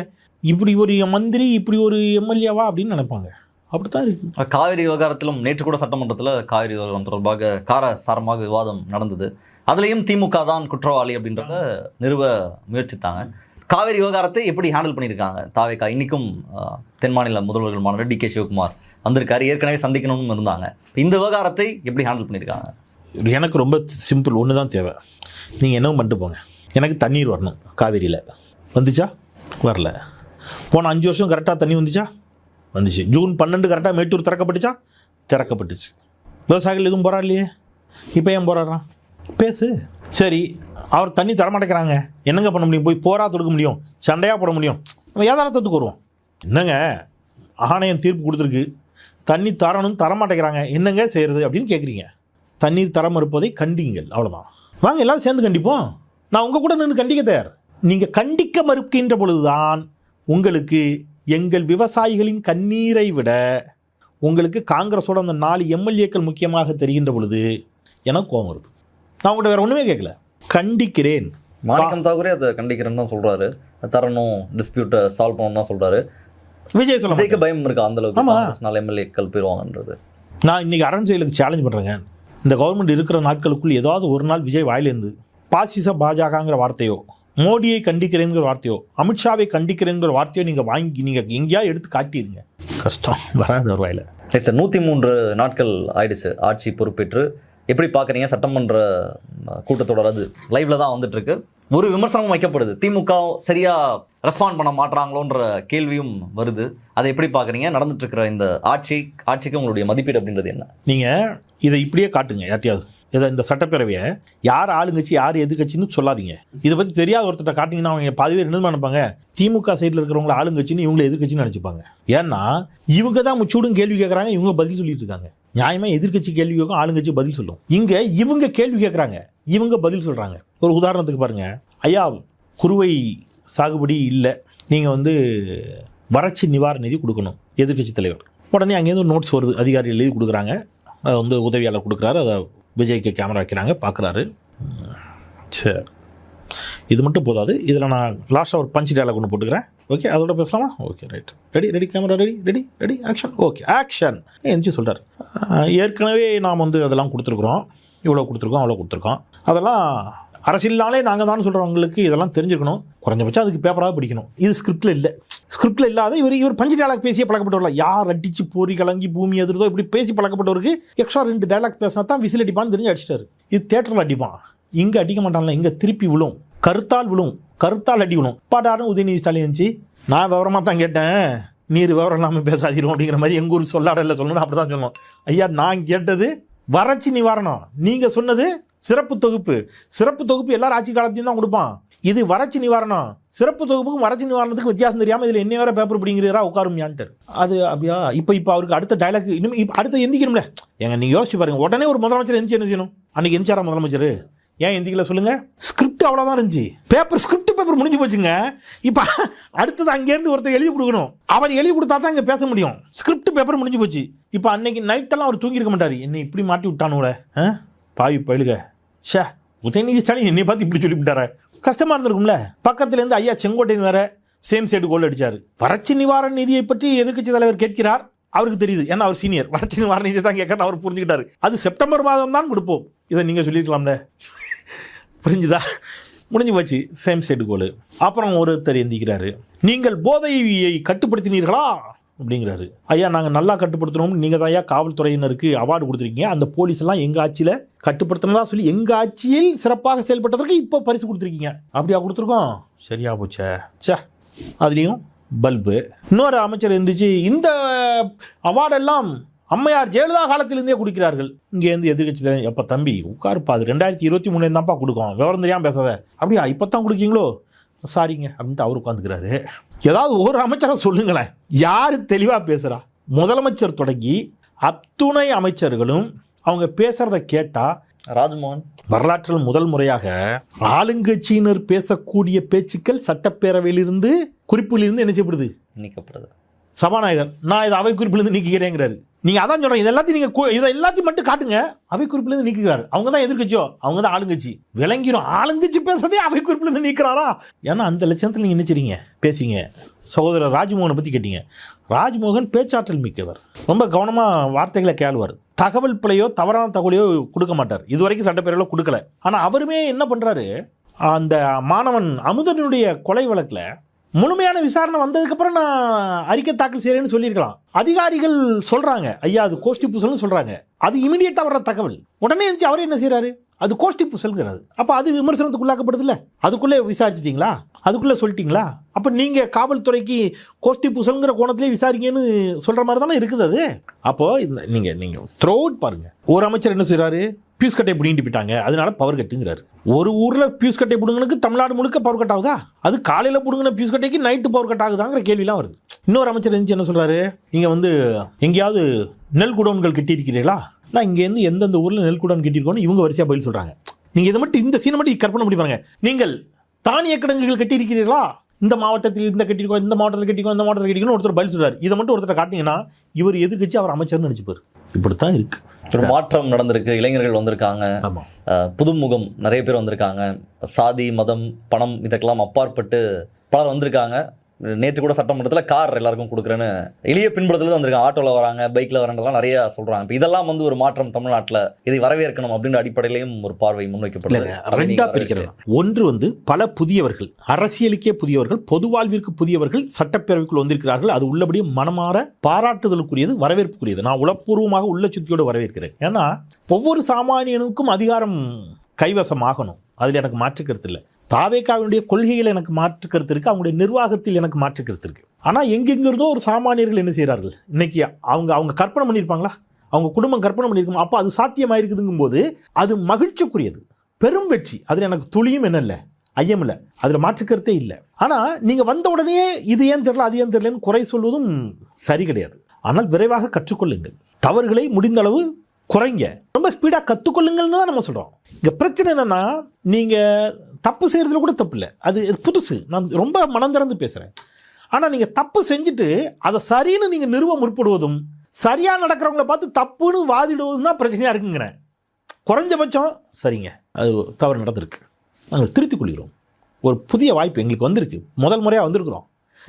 இப்படி ஒரு மந்திரி, இப்படி ஒரு எம்எல்ஏவா அப்படின்னு நினைப்பாங்க. அப்படித்தான் இருக்கு. காவிரி விவகாரத்திலும் நேற்று கூட சட்டமன்றத்தில் காவிரி விவகாரம் தொடர்பாக காரசாரமாக விவாதம் நடந்தது. அதுலேயும் திமுக தான் குற்றவாளி அப்படின்றத நிறுவ முயற்சித்தாங்க. காவிரி விவகாரத்தை எப்படி ஹேண்டில் பண்ணியிருக்காங்க தாவேகா? இன்றைக்கும் தென் மாநில முதல்வர்கள் மாநாடு டிகே சிவகுமார் வந்திருக்காரு, ஏற்கனவே சந்திக்கணும்னு இருந்தாங்க. இந்த விவகாரத்தை எப்படி ஹேண்டில் பண்ணியிருக்காங்க? எனக்கு ரொம்ப சிம்பிள், ஒன்று தான் தேவை. நீங்கள் என்னவும் பண்ணிட்டு போங்க, எனக்கு தண்ணீர் வரணும். காவிரியில் வந்துச்சா? வரல. போன 5 வருஷம் கரெக்டாக தண்ணி வந்துச்சா? வந்துச்சு. ஜூன் 12 கரெக்டாக மேட்டூர் திறக்கப்பட்டுச்சா? திறக்கப்பட்டுச்சு. விவசாயிகள் எதுவும் போராடலையே, இப்போ ஏன் போராடுறான்? பேசு. சரி, அவர் தண்ணி தரமாட்டேங்கிறாங்க, என்னங்க பண்ண முடியும்? போய் போரா தொடுக்க முடியும், சண்டையாக போட முடியும்? நம்ம யதார்த்தத்துக்கு வருவோம். என்னங்க ஆணையம் தீர்ப்பு கொடுத்துருக்கு, தண்ணி தரணும், தரமாட்டேங்கிறாங்க, என்னங்க செய்கிறது அப்படின்னு கேட்குறீங்க. தண்ணீர் தர மறுப்பதை கண்டிங்கள், அவ்வளோதான். வாங்க எல்லாரும் சேர்ந்து கண்டிப்போம். நான் உங்கள் கூட நின்று கண்டிக்க தயார். நீங்கள் கண்டிக்க மறுக்கின்ற பொழுதுதான் உங்களுக்கு எங்கள் விவசாயிகளின் கண்ணீரை விட உங்களுக்கு காங்கிரஸோட அந்த 4 எம்எல்ஏக்கள் முக்கியமாக தெரிகின்ற பொழுது எனக்கு கோபம் வருது. நான் உங்கள்கிட்ட வேறு ஒன்றுமே கேட்கல, கண்டிக்கிறேன். மாணிக்கம் தாகூரே அதை கண்டிக்கிறேன்னு தான் சொல்கிறாரு. தரணும், டிஸ்பியூட்டை சால்வ் பண்ணணும் தான் சொல்கிறாரு. விஜய் சொல்ல விஜய்க்கு பயம் இருக்கா அந்த அளவுக்கு 4 எம்எல்ஏக்கள் போயிடுவாங்கன்றது? நான் இன்றைக்கி அரண் செயலுக்கு சேலஞ்ச் பண்ணுறேங்க. இந்த கவர்மெண்ட் இருக்கிற நாட்களுக்குள் ஏதாவது ஒரு நாள் விஜய் வாயிலேருந்து பாசிச பாஜகங்கிற வார்த்தையோ, மோடியை கண்டிக்கிறேங்கிற வார்த்தையோ, அமித்ஷாவை கண்டிக்கிறேங்கிற வார்த்தையோ நீங்கள் எங்கேயா எடுத்து காட்டிடுங்க, கஷ்டம் வராது ஒரு வாயில. சரி சார், 103 நாட்கள் ஆயிடுச்சு ஆட்சி பொறுப்பேற்று. எப்படி பார்க்குறீங்க? சட்டமன்ற கூட்டத்தொடர் அது லைவ்ல தான் வந்துட்டு இருக்கு. ஒரு விமர்சனமும் வைக்கப்படுது, திமுக சரியா ரெஸ்பாண்ட் பண்ண மாட்டாங்களோன்ற கேள்வியும் வருது. அதை எப்படி பார்க்குறீங்க? நடந்துட்டு இருக்கிற இந்த ஆட்சிக்கு உங்களுடைய மதிப்பீடு அப்படின்றது என்ன? நீங்கள் இதை இப்படியே காட்டுங்க யார்ட்டையாவது. இதை இந்த சட்டப்பேரவையை யார் ஆளுங்கட்சி யார் எதிர்கட்சின்னு சொல்லாதீங்க. இதை பற்றி தெரியாத ஒருத்தர் காட்டிங்கன்னா அவங்க பாதி பேர் என்ன நினைப்பாங்க, திமுக சைடில் இருக்கிறவங்கள ஆளுங்கட்சின்னு இவங்களை எதிர்கட்சின்னு நினச்சிப்பாங்க. ஏன்னா இவங்க தான் முச்சூடும் கேள்வி கேட்குறாங்க, இவங்க பதில் சொல்லிட்டு இருக்காங்க. நியாயமாக எதிர்கட்சி கேள்வி கேட்கும், ஆளுங்கட்சி பதில் சொல்லும். இங்கே இவங்க கேள்வி கேட்குறாங்க, இவங்க பதில் சொல்கிறாங்க. ஒரு உதாரணத்துக்கு பாருங்கள், ஐயா குறுவை சாகுபடி இல்லை, நீங்கள் வறட்சி நிவாரண நிதி கொடுக்கணும் எதிர்கட்சி தலைவர். உடனே அங்கேருந்து நோட்ஸ் வருது, அதிகாரிகள் எழுதி கொடுக்குறாங்க. அதை உதவியாளர் கொடுக்குறாரு, அதை விஜய்க்கு கேமரா வைக்கிறாங்க, பார்க்குறாரு. சரி, இது மட்டும் போதாது, இதில் நான் லாஸ்ட்டாக ஒரு பஞ்ச் டயலாக் ஒன்று போட்டுக்கிறேன். ஓகே, அதோட பேசலாமா? Okay, right. Ready camera ready action. Okay, action. எந்திச்சு சொல்கிறார், ஏற்கனவே நாம் அதெல்லாம் கொடுத்துருக்குறோம், இவ்வளோ கொடுத்துருக்கோம், அவ்வளோ கொடுத்துருக்கோம். அதெல்லாம் அரசியல்னாலே நாங்கள் தான் சொல்கிறவங்களுக்கு இதெல்லாம் தெரிஞ்சுக்கணும், குறைஞ்சபட்சம் அதுக்கு பேப்பராக படிக்கணும். இது ஸ்கிரிப்டில் இல்லை. ஸ்கிரிப்டில் இல்லாத இவர் பஞ்சு டயலாக் பேசியே பழக்கப்பட்டவர்கள, யார் அடிச்சு போரி கலங்கி பூமி எதிர்தோ இப்படி பேசி பழக்கப்பட்டவருக்கு எக்ஸ்ட்ரா 2 டயலாக் பேசினா தான் விசில் அடிப்பான்னு தெரிஞ்சு அடிச்சிட்டாரு. இது தேட்டரில் அடிப்பான், இங்கே அடிக்க மாட்டான்ல, இங்கே திருப்பி விழும், கருத்தால் விழும், கருத்தால் அடி விழும். பாடாரும் உதயநிதி ஸ்டாலின் இருந்துச்சு, நான் விவரமாக தான் கேட்டேன், நீர் விவரம் இல்லாமல் பேசாதீரும் அப்படிங்கிற மாதிரி எங்கள் ஊர் சொல்லாடல சொல்லணும், அப்படி தான் சொல்லணும். ஐயா நான் கேட்டது வறட்சி நிவாரணம், நீங்கள் சொன்னது சிறப்பு தொகுப்பு. சிறப்பு தொகுப்பு எல்லாரும் ஆட்சி காலத்தையும் தான் கொடுப்பான். இது வறட்சி நிவாரணம். சிறப்பு தொகுப்புக்கும் வறட்சி நிவாரணத்துக்கு வித்தியாசம் தெரியாமல் இதில் என்ன வேற பேப்பர் பிடிங்கிறா உட்காருமியான்ட்டு. அது அப்படியா? இப்போ அவருக்கு அடுத்த டைலாக் இன்னும் அடுத்த எந்திக்கணும்ல. ஏங்க நீங்கள் யோசிச்சு பாருங்க, உடனே ஒரு முதலமைச்சர் எந்திச்சு என்ன செய்யணும்? அன்னைக்கு எந்திச்சாரா முதலமைச்சர்? ஏன் எந்திக்கல சொல்லுங்க? ஸ்கிரிப்ட் அவ்வளோதான் இருந்துச்சு. ஸ்கிரிப்ட் பேப்பர் முடிஞ்சு போச்சுங்க. இப்போ அடுத்தது அங்கேருந்து ஒருத்தர் எழுதி கொடுக்கணும். அவர் எழுதி கொடுத்தா தான் இங்கே பேச முடியும். ஸ்கிரிப்ட் பேப்பர் முடிஞ்சு போச்சு. இப்போ அன்னைக்கு நைட்டெல்லாம் அவர் தூங்கியிருக்க மாட்டார். என்னை இப்படி மாட்டி விட்டானுங்களே பாவி பயிலுக. ஷே, உதயநிதி ஸ்டாலின் என்னை பார்த்து இப்படி சொல்லிவிட்டார, கஷ்டமாக இருந்திருக்கும்ல. பக்கத்துலேருந்து ஐயா செங்கோட்டையன் வேற சேம் சைடு கோல் அடிச்சார். வறட்சி நிவாரண நிதியை பற்றி எதிர்க்கட்சி தலைவர் கேட்கிறார். அவருக்கு தெரியுது, ஏன்னா அவர் சீனியர். வறட்சி நிவாரண நிதியை தான் கேட்கறது அவர் புரிஞ்சுக்கிட்டாரு. அது செப்டம்பர் மாதம் தான் கொடுப்போம், இதை நீங்கள் சொல்லியிருக்கலாம்ல. புரிஞ்சுதா? முடிஞ்சு போச்சு, சேம் சைடு கோல். அப்புறம் ஒருத்தர் எந்திக்கிறாரு, நீங்கள் போதையை கட்டுப்படுத்தினீர்களா அப்படிங்கிறாரு. ஐயா நாங்கள் நல்லா கட்டுப்படுத்தணும், நீங்கள் தான் ஐயா காவல்துறையினருக்கு அவார்டு கொடுத்துருக்கீங்க. அந்த போலீஸ் எல்லாம் எங்கள் ஆட்சியில் கட்டுப்படுத்தினதா சொல்லி எங்கள் ஆட்சியில் சிறப்பாக செயல்பட்டதற்கு இப்போ பரிசு கொடுத்துருக்கீங்க. அப்படியா கொடுத்துருக்கோம்? சரியா போச்சே. சே, அதுலேயும் பல்பு. இன்னொரு அமைச்சர் இருந்துச்சு, இந்த அவார்டெல்லாம் அம்மையார் ஜெயலலிதா காலத்திலிருந்தே கொடுக்கிறார்கள். இங்கேருந்து எதிர்கட்சி எப்போ தம்பி உட்காருப்பா, அது 2023 தான்ப்பா கொடுக்கும், விவரம் தெரியாமல் பேசாத. அப்படியா இப்போ தான் கொடுக்கீங்களோ? சாரிங்க அப்படின்ட்டு அவர் உட்காந்துக்கிறாரு. ஏதாவது ஒரு அமைச்சரை சொல்லுங்களேன், யார் தெளிவாக பேசுகிறா? முதலமைச்சர் தொடங்கி அத்துணை அமைச்சர்களும் அவங்க பேசுகிறத கேட்டால், ராஜ்மோகன் வரலாற்றில் முதல் முறையாக ஆளுங்கட்சியினர் பேசக்கூடிய பேச்சுக்கள் சட்டப்பேரவையிலிருந்து குறிப்பிலிருந்து என்ன செய்யப்படுது? நீக்கப்படுது. சபாநாயகர் நான் இதை அவை குறிப்பிலிருந்து நீக்கிறேங்கிறாரு. நீங்கள் அதான் சொல்கிறேன், இதை எல்லாத்தையும் மட்டும் காட்டுங்க. அவை குறிப்பிலிருந்து நீக்கிறாரு. அவங்க தான் எதிர்கட்சியோ, அவங்க தான் ஆளுங்கட்சி. விளங்கிரும், ஆளுங்கட்சி பேசுறதே அவை குறிப்பிலிருந்து நீக்கிறாரா? ஏன்னா அந்த லட்சணத்தில் நீங்கள் என்ன செய்றீங்க, பேசிங்க. சகோதரர் ராஜ்மோகனை பற்றி கேட்டீங்க. ராஜ்மோகன் பேச்சாற்றல் மிக்கவர், ரொம்ப கவனமாக வார்த்தைகளை கேளுவார். தகவல் பிழையோ தவறான தகவலையோ கொடுக்க மாட்டார். இதுவரைக்கும் சட்டப்பேரவையில் கொடுக்கல. ஆனால் அவருமே என்ன பண்ணுறாரு, அந்த மாணவன் அமுதனுடைய கொலை வழக்கில் முழுமையான விசாரணை வந்ததுக்கப்புறம் நான் அறிக்கை தாக்கல் செய்கிறேன்னு சொல்லியிருக்கலாம். அதிகாரிகள் சொல்கிறாங்க, ஐயா அது கோஷ்டி பூசல்னு சொல்கிறாங்க. அது இமீடியட்டாக வர்ற தகவல். உடனே இருந்துச்சு அவர் என்ன செய்கிறாரு, அது கோஷ்டி பூசல்ங்கிறாரு. அப்போ அது விமர்சனத்துக்கு உள்ளாக்கப்படுதுல்ல. அதுக்குள்ளே விசாரிச்சிட்டிங்களா, அதுக்குள்ளே சொல்லிட்டீங்களா? அப்போ நீங்கள் காவல்துறைக்கு கோஷ்டி பூசல்ங்கிற கோணத்திலே விசாரிங்கன்னு சொல்கிற மாதிரி தானே இருக்குது அது. அப்போது நீங்கள் த்ரோ அவுட் பாருங்கள். ஒரு அமைச்சர் என்ன செய்கிறாரு, பியூஸ் கட்டை பிடிங்கிட்டு போயிட்டாங்க, அதனால பவர் கட்டுங்கிறாரு. ஒரு ஊரில் பியூஸ் கட்டை பிடுங்கனுக்கு தமிழ்நாடு முழுக்க பவர் கட் ஆகுதா? அது காலையில் பிடுங்கின பியூஸ் கட்டைக்கு நைட்டு பவர் கட் ஆகுதாங்கிற கேள்விலாம் வருது. இன்னொரு அமைச்சர் இருந்துச்சு என்ன சொல்கிறாரு, நீங்கள் எங்கேயாவது நெல் குடோன்கள் கட்டியிருக்கிறீர்களா? நான் இங்கேருந்து எந்தெந்த ஊரில் நெல் குடோன் கட்டியிருக்கோன்னு இவங்க வரிசையாக பதில் சொல்கிறாங்க. நீங்கள் இதை மட்டும் இந்த சீனை மட்டும் கற்பனை பண்ணி பாருங்க. நீங்கள் தானிய கிடங்குகள் கட்டியிருக்கிறீர்களா? இந்த மாவட்டத்தில் இந்த கட்டியிருக்கோம், இந்த மாவட்டத்தில் கட்டிக்கோ, இந்த மாவட்டத்தில் கட்டிக்கணும் ஒருத்தர் பதில் சொல்கிறார். இதை மட்டும் ஒருத்தர் காட்டிங்கன்னா இவர் எதிர்கட்சி, அவர் அமைச்சர்னு நினச்சிப்பார். இப்படித்தான் இருக்கு. ஒரு மாற்றம் நடந்திருக்கு. இளைஞர்கள் வந்திருக்காங்க, புதுமுகம் நிறைய பேர் வந்திருக்காங்க. சாதி மதம் பணம் இதற்கெல்லாம் அப்பாற்பட்டு பலர் வந்திருக்காங்க. நேற்று கூட சட்டமன்றத்தில் கார் எல்லாருக்கும் கொடுக்குறேன்னு எளிய பின்புலத்தில் வந்திருக்காங்க. ஆட்டோவில் வராங்க, பைக்கில் வராங்கலாம் நிறைய சொல்கிறாங்க. இப்போ இதெல்லாம் ஒரு மாற்றம் தமிழ்நாட்டில், இதை வரவேற்கணும் அப்படின்ற அடிப்படையிலையும் ஒரு பார்வை முன்வைக்கப்படுது. ரெண்டா பிரிக்கிறோம். ஒன்று பல புதியவர்கள், அரசியலுக்கே புதியவர்கள், பொது வாழ்விற்கு புதியவர்கள் சட்டப்பேரவைக்குள் வந்திருக்கிறார்கள். அது உள்ளபடியே மனமாற பாராட்டுதலுக்குரியது, வரவேற்புக்குரியது. நான் உளப்பூர்வமாக உள்ள சுத்தியோடு வரவேற்கிறேன். ஏன்னா ஒவ்வொரு சாமானியனுக்கும் அதிகாரம் கைவசமாகணும், அதில் எனக்கு மாற்று கருத்து இல்லை. தாவேக்காவினுடைய கொள்கைகள் எனக்கு மாற்று கருத்து இருக்குது, அவங்களுடைய நிர்வாகத்தில் எனக்கு மாற்று கருத்து இருக்குது. ஆனால் எங்கெங்கிருந்தோ ஒரு சாமானியர்கள் என்ன செய்கிறார்கள், இன்னைக்கு அவங்க கற்பனை பண்ணியிருப்பாங்களா, அவங்க குடும்பம் கற்பனை பண்ணியிருக்கோம். அப்போ அது சாத்தியமாயிருக்குதுங்கும் போது அது மகிழ்ச்சிக்குரியது, பெரும் வெற்றி. அதில் எனக்கு துளியும் என்ன இல்லை, ஐயம் இல்லை, அதில் மாற்று கருத்தே இல்லை. ஆனால் நீங்கள் வந்த உடனே இது ஏன் தெரியல அது ஏன் தெரியலன்னு குறை சொல்வதும் சரி கிடையாது. ஆனால் விரைவாக கற்றுக்கொள்ளுங்கள், தவறுகளை முடிந்த அளவு குறைங்க, ரொம்ப ஸ்பீடாக கற்றுக்கொள்ளுங்கள்னு தான் நம்ம சொல்கிறோம். இங்கே பிரச்சனை என்னென்னா, நீங்கள் தப்பு செய்கிறதுல கூட தப்பு இல்லை, அது புதுசு. நான் ரொம்ப மனம் திறந்து பேசுகிறேன். ஆனால் நீங்கள் தப்பு செஞ்சுட்டு அதை சரின்னு நீங்கள் நிறுவ முற்படுவதும், சரியாக நடக்கிறவங்கள பார்த்து தப்புன்னு வாதிடுவதும் தான் பிரச்சனையாக இருக்குங்கிறேன். குறைஞ்சபட்சம் சரிங்க, அது தவறு நடந்திருக்கு, நாங்கள் திருத்திக் கொள்கிறோம், ஒரு புதிய வாய்ப்பு எங்களுக்கு வந்திருக்கு, முதல் முறையாக வந்திருக்கிறோம்,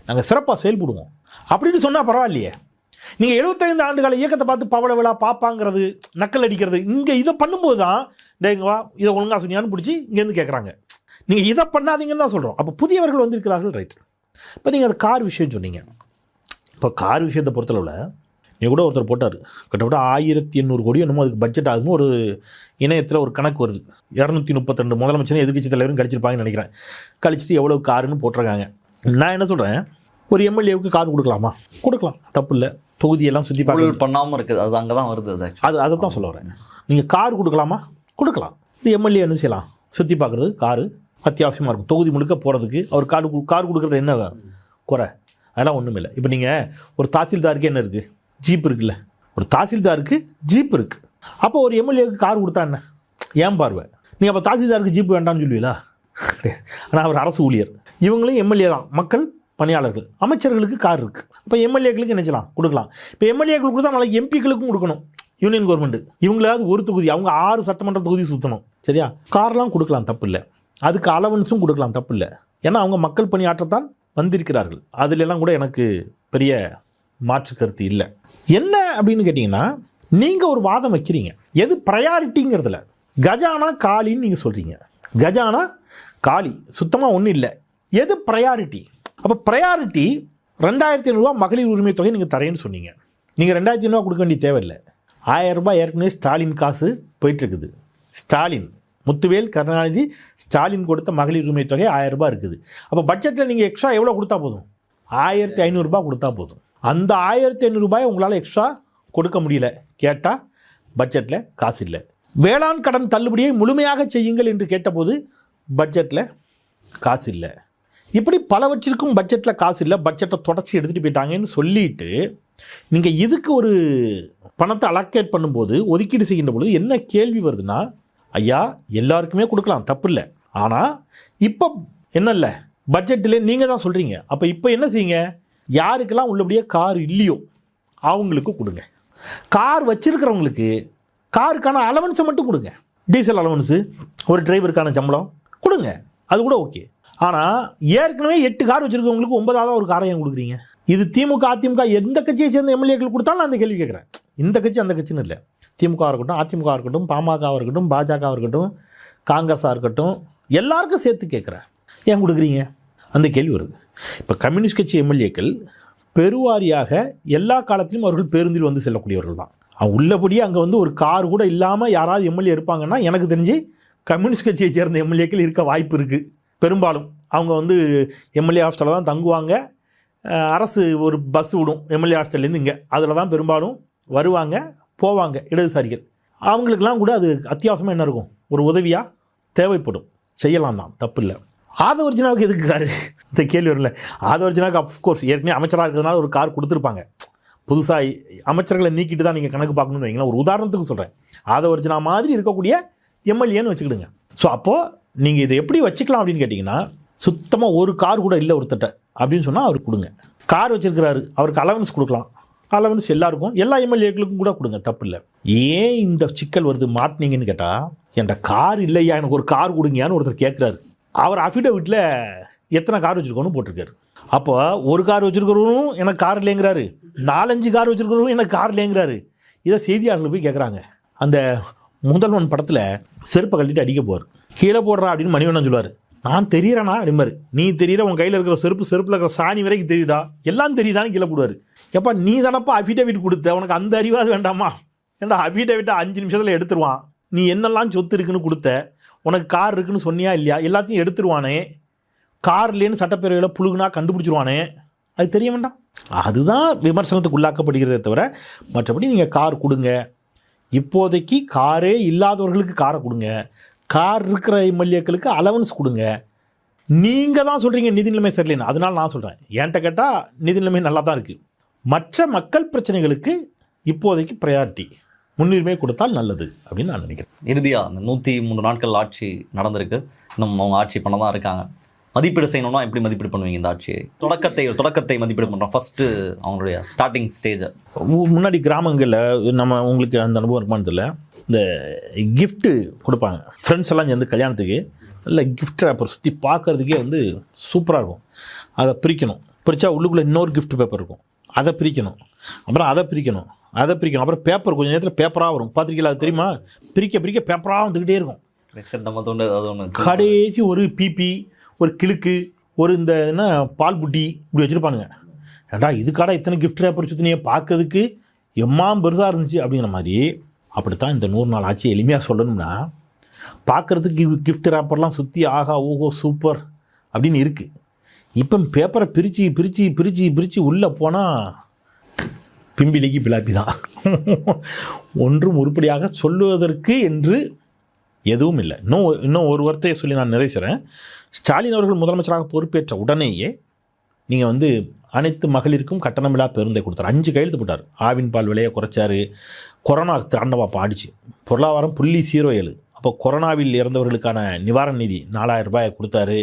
நாங்கள் சிறப்பாக செயல்படுவோம் அப்படின்னு சொன்னால் பரவாயில்லையே. நீங்கள் 75 ஆண்டுகால இயக்கத்தை பார்த்து பவள விழா பாப்பாங்கிறது, நக்கல் அடிக்கிறது, இங்கே இதை பண்ணும்போது தான் டேங்கவா இதை ஒழுங்காக சொன்னியான்னு பிடிச்சி இங்கேருந்து கேட்குறாங்க. நீங்கள் இதை பண்ணாதீங்கன்னு தான் சொல்கிறோம். அப்போ புதியவர்கள் வந்திருக்கிறார்கள், ரைட். இப்போ நீங்கள் அது கார் விஷயம் சொன்னீங்க. இப்போ கார் விஷயத்தை பொறுத்தளவில் நீங்கள் கூட ஒருத்தர் போட்டார், கிட்டத்தட்ட 1800 கோடி என்னமோ அதுக்கு பட்ஜெட் ஆகுதுன்னு ஒரு இணையத்தில் ஒரு கணக்கு வருது. 232 முதலமைச்சரும் எதிர்க்கட்சி தலைவரும் கழிச்சிருப்பாங்கன்னு நினைக்கிறேன். கழிச்சிட்டு எவ்வளோ காருன்னு போட்டிருக்காங்க. நான் என்ன சொல்கிறேன், ஒரு எம்எல்ஏவுக்கு கார் கொடுக்கலாமா? கொடுக்கலாம், தப்பு இல்லை. தொகுதியெல்லாம் சுற்றி பார்க்க பண்ணாமல் இருக்குது, அது அங்கே தான் வருது. அதை தான் சொல்ல வரேன். நீங்கள் கார் கொடுக்கலாமா? கொடுக்கலாம். இந்த எம்எல்ஏ என்ன செய்யலாம்? சுற்றி பார்க்குறது காரு அத்தியாவசியமாக இருக்கும். தொகுதி முழுக்க போகிறதுக்கு அவர் கார் கொடுக்குறது என்ன குறை? அதெல்லாம் ஒன்றும் இல்லை. இப்போ நீங்கள் ஒரு தாசில்தாருக்கு என்ன இருக்குது? ஜீப் இருக்குல்ல. ஒரு தாசில்தாருக்கு ஜீப் இருக்குது. அப்போ ஒரு எம்எல்ஏவுக்கு கார் கொடுத்தா என்ன? ஏன் பார்வை? நீங்கள் அப்போ தாசில்தாருக்கு ஜீப் வேண்டாம்னு சொல்லுவீங்களா? ஆனால் அவர் அரசு ஊழியர், இவங்களும் எம்எல்ஏ தான், மக்கள் பணியாளர்கள். அமைச்சர்களுக்கு கார் இருக்குது. இப்போ எம்எல்ஏக்களுக்கு என்ன செய்யலாம்? கொடுக்கலாம். இப்போ எம்எல்ஏக்களுக்கு கொடுத்தா நாளைக்கு எம்பிக்களுக்கும் கொடுக்கணும். யூனியன் கவர்மெண்ட் இவங்களாவது ஒரு தொகுதி, அவங்க 6 சட்டமன்ற தொகுதி சுற்றணும். சரியா? கார்லாம் கொடுக்கலாம், தப்பு இல்லை. அதுக்கு அலவன்ஸும் கொடுக்கலாம், தப்பு இல்லை. ஏன்னா அவங்க மக்கள் பணியாற்றத்தான் வந்திருக்கிறார்கள். அதுலெல்லாம் கூட எனக்கு பெரிய மாற்று கருத்து இல்லை. என்ன அப்படின்னு கேட்டிங்கன்னா, நீங்கள் ஒரு வாதம் வைக்கிறீங்க, எது ப்ரையாரிட்டிங்கிறதுல. கஜானா காலின்னு நீங்கள் சொல்கிறீங்க. கஜானா காலி, சுத்தமாக ஒன்றும் இல்லை. எது ப்ரையாரிட்டி? அப்போ ப்ரையாரிட்டி 2500 மகளிர் உரிமை தொகை நீங்கள் தரேன்னு சொன்னீங்க. நீங்கள் 2500 கொடுக்க வேண்டிய தேவையில்லை. 1000 ரூபாய் ஏற்கனவே ஸ்டாலின் காசு போயிட்டுருக்குது. ஸ்டாலின், முத்துவேல் கருணாநிதி ஸ்டாலின் கொடுத்த மகளிர் உரிமை தொகை 1000 ரூபாய் இருக்குது. அப்போ பட்ஜெட்டில் நீங்கள் எக்ஸ்ட்ரா எவ்வளோ கொடுத்தா போதும்? 1500 ரூபாய் கொடுத்தா போதும். அந்த 1500 ரூபாய் உங்களால் எக்ஸ்ட்ரா கொடுக்க முடியல. கேட்டால் பட்ஜெட்டில் காசு இல்லை. வேளாண் கடன் தள்ளுபடியை முழுமையாக செய்யுங்கள் என்று கேட்டபோது பட்ஜெட்டில் காசு இல்லை. இப்படி பலவற்றிற்கும் பட்ஜெட்டில் காசு இல்லை, பட்ஜெட்டை தொடச்சி எடுத்துகிட்டு போயிட்டாங்கன்னு சொல்லிட்டு நீங்கள் இதுக்கு ஒரு பணத்தை அலோகேட் பண்ணும்போது, ஒதுக்கீடு செய்கின்ற பொழுது என்ன கேள்வி வருதுன்னா, ஐயா எல்லாருக்குமே கொடுக்கலாம், தப்பு இல்லை. ஆனால் இப்போ என்ன இல்லை, பட்ஜெட்டில் நீங்கள் தான் சொல்கிறீங்க. அப்போ இப்போ என்ன செய்யுங்க? யாருக்கெல்லாம் உள்ளபடியே கார் இல்லையோ அவங்களுக்கு கொடுங்க. கார் வச்சிருக்கிறவங்களுக்கு காருக்கான அலவன்ஸை மட்டும் கொடுங்க. டீசல் அலவன்ஸு, ஒரு டிரைவருக்கான சம்பளம் கொடுங்க, அது கூட ஓகே. ஆனால் ஏற்கனவே 8 கார் வச்சுருக்கவங்களுக்கு 9வது ஒரு காரை ஏன் கொடுக்குறீங்க? இது திமுக அதிமுக எந்த கட்சியை சேர்ந்த எம்எல்ஏக்கள் கொடுத்தாலும் நான் அந்த கேள்வி கேட்குறேன். இந்த கட்சி அந்த கட்சின்னு இல்லை. திமுக இருக்கட்டும், அதிமுக இருக்கட்டும், பாமக இருக்கட்டும், பாஜக இருக்கட்டும், காங்கிரஸாக இருக்கட்டும், எல்லாருக்கும் சேர்த்து கேட்குறேன், ஏன் கொடுக்குறீங்க? அந்த கேள்வி வருது. இப்போ கம்யூனிஸ்ட் கட்சி எம்எல்ஏக்கள் பெருவாரியாக எல்லா காலத்திலும் அவர்கள் பேருந்தில் வந்து செல்லக்கூடியவர்கள் தான். உள்ளபடியே அங்கே வந்து ஒரு கார் கூட இல்லாமல் யாராவது எம்எல்ஏ இருப்பாங்கன்னா எனக்கு தெரிஞ்சு கம்யூனிஸ்ட் கட்சியை சேர்ந்த எம்எல்ஏக்கள் இருக்க வாய்ப்பு இருக்குது. பெரும்பாலும் அவங்க வந்து எம்எல்ஏ ஹாஸ்டலில் தான் தங்குவாங்க. அரசு ஒரு பஸ் விடும் எம்எல்ஏ ஹாஸ்டல்லேருந்து இங்கே, அதில் தான் பெரும்பாலும் வருவாங்க போவாங்க இடதுசாரிகள். அவங்களுக்கெல்லாம் கூட அது அத்தியாவசியமாக என்ன இருக்கும், ஒரு உதவியாக தேவைப்படும், செய்யலாம் தான், தப்பு இல்லை. ஆதவர்ஜனாவுக்கு எதுக்கு காரு? இந்த கேள்வி வரல. ஆதவர்ஜனாவுக்கு அஃப்கோர்ஸ் ஏற்கனவே அமைச்சராக இருக்கிறதுனால ஒரு கார் கொடுத்துருப்பாங்க. புதுசாக அமைச்சர்களை நீக்கிட்டு தான் நீங்கள் கணக்கு பார்க்கணுன்னு வைங்களேன். ஒரு உதாரணத்துக்கு சொல்கிறேன், ஆதவர்ஜனா மாதிரி இருக்கக்கூடிய எம்எல்ஏன்னு வச்சுக்கிடுங்க. ஸோ அப்போது நீங்கள் இதை எப்படி வச்சுக்கலாம் அப்படின்னு கேட்டிங்கன்னா, சுத்தமாக ஒரு கார் கூட இல்லை ஒருத்தட்ட அப்படின்னு சொன்னால் அவருக்கு கொடுங்க. கார் வச்சுருக்கிறாரு, அவருக்கு அலவன்ஸ் கொடுக்கலாம். அலவன்ஸ் எல்லாருக்கும், எல்லா எம்எல்ஏக்களுக்கும் கூட கொடுங்க, தப்பு இல்லை. ஏன் இந்த சிக்கல் வருது மாட்டினீங்கன்னு கேட்டால், என்கிட்ட கார் இல்லையா, எனக்கு ஒரு கார் கொடுங்கயான்னு ஒருத்தர் கேட்குறாரு. அவர் அஃபிடவிட்டில் எத்தனை கார் வச்சுருக்கோன்னு போட்டிருக்காரு. அப்போ ஒரு கார் வச்சுருக்கிறவரும் எனக்கு கார் இல்லைங்கிறாரு, 4-5 கார் வச்சுருக்கிறவரும் எனக்கு கார் இல்லைங்கிறாரு. இதை செய்தியாளர்கள் போய் கேட்குறாங்க. அந்த முதல்வன் படத்தில் செருப்பை கழட்டிட்டு அடிக்க போவார். கீழே போடுறா அப்படின்னு மணிவண்ணன் சொல்லுவார். நான் தெரியறேனா அப்படிம்பாரு. நீ தெரியற, உன் கையில் இருக்கிற செருப்பில் இருக்கிற சாணி வரைக்கும் தெரியுதா, எல்லாம் தெரியுதான்னு கீழே போடுவார். எப்பா நீ தானப்பா அஃபிடவிட் கொடுத்த, உனக்கு அந்த அறிவாது வேண்டாமா? ஏன்டா அஃபிடவிட்டை 5 நிமிஷத்தில் எடுத்துருவான். நீ என்னெல்லாம் சொத்து இருக்குன்னு கொடுத்த, உனக்கு கார் இருக்குன்னு சொன்னியா இல்லையா, எல்லாத்தையும் எடுத்துருவானே. கார் இல்லைன்னு சட்டப்பேரவையில் புழுகுனா கண்டுபிடிச்சிருவானே, அது தெரிய வேண்டாம்? அதுதான் விமர்சனத்துக்கு உள்ளாக்கப்படுகிறதே தவிர மற்றபடி நீங்கள் கார் கொடுங்க. இப்போதைக்கு காரே இல்லாதவர்களுக்கு காரை கொடுங்க, கார் இருக்கிற எம்எல்ஏக்களுக்கு அலவன்ஸ் கொடுங்க. நீங்கள் தான் சொல்கிறீங்க நிதி நிலைமை சரியில்லைன்னு, அதனால நான் சொல்கிறேன், என்கிட்ட கேட்டால் நிதி நிலைமை நல்லா தான் இருக்குது. மற்ற மக்கள் பிரச்சனைகளுக்கு இப்போதைக்கு ப்ரையாரிட்டி, முன்னுரிமை கொடுத்தால் நல்லது அப்படின்னு நான் நினைக்கிறேன். இறுதியாக அந்த 103 நாட்கள் ஆட்சி நடந்திருக்கு, இன்னும் அவங்க ஆட்சி பண்ண தான் இருக்காங்க. மதிப்பீடு செய்யணும்னா எப்படி மதிப்பீடு பண்ணுவீங்க இந்த ஆட்சியை? தொடக்கத்தை மதிப்பீடு பண்ணுறோம். ஃபஸ்ட்டு அவங்களுடைய ஸ்டார்டிங் ஸ்டேஜை. முன்னாடி கிராமங்களில் நம்ம உங்களுக்கு அந்த அனுபவம் இருக்குமான்னு தெரியல, இந்த கிஃப்ட்டு கொடுப்பாங்க. ஃப்ரெண்ட்ஸ் எல்லாம் சேர்ந்து கல்யாணத்துக்கு இல்லை கிஃப்ட் ரேப்பர் சுற்றி பார்க்குறதுக்கே வந்து சூப்பராக இருக்கும். அதை பிரிக்கணும், பிரித்தா உள்ளுக்குள்ளே இன்னொரு கிஃப்ட் பேப்பர் இருக்கும், அதை பிரிக்கணும், அப்புறம் அதை பிரிக்கணும், அப்புறம் பேப்பர் கொஞ்சம் நேரத்தில் பேப்பராக வரும். பார்த்துருக்கீங்களா? அது தெரியுமா? பிரிக்க பேப்பராக வந்துக்கிட்டே இருக்கும். கடைசி ஒரு பிபி, ஒரு கிழுக்கு, ஒரு இந்த என்ன பால் புட்டி இப்படி வச்சுருப்பானுங்க. ஏண்டா இதுக்காடா இத்தனை கிஃப்ட் ரேப்பர் சுற்றினியே, பார்க்கறதுக்கு எம்மாம் பெருசாக இருந்துச்சு அப்படிங்கிற மாதிரி. அப்படித்தான் இந்த 100 நாள் ஆட்சி எளிமையாக சொல்லணும்னா, பார்க்குறதுக்கு கிஃப்ட் ரேப்பர்லாம் சுற்றி ஆகா ஓஹோ சூப்பர் அப்படின்னு இருக்குது. இப்போ பேப்பரை பிரித்து பிரித்து பிரித்து பிரித்து உள்ளே போனால் பிம்பிலிக்கு பிளாப்பி தான். ஒன்றும் உருப்படியாக சொல்லுவதற்கு என்று எதுவும் இல்லை. இன்னும் ஒரு வார்த்தையை சொல்லி நான் நிறைவேறேன். ஸ்டாலின் அவர்கள் முதலமைச்சராக பொறுப்பேற்ற உடனேயே நீங்கள் அனைத்து மகளிருக்கும் கட்டணமில்லா பேருந்தை கொடுத்தார். 5 கையெழுத்து போட்டார். ஆவின் பால் விலையை குறைச்சார். கொரோனா தாண்டவாப்பா ஆடிச்சு. பொருளாதாரம் 0.07. அப்போ கொரோனாவில் இறந்தவர்களுக்கான நிவாரண நிதி 4000 ரூபாயை கொடுத்தாரு.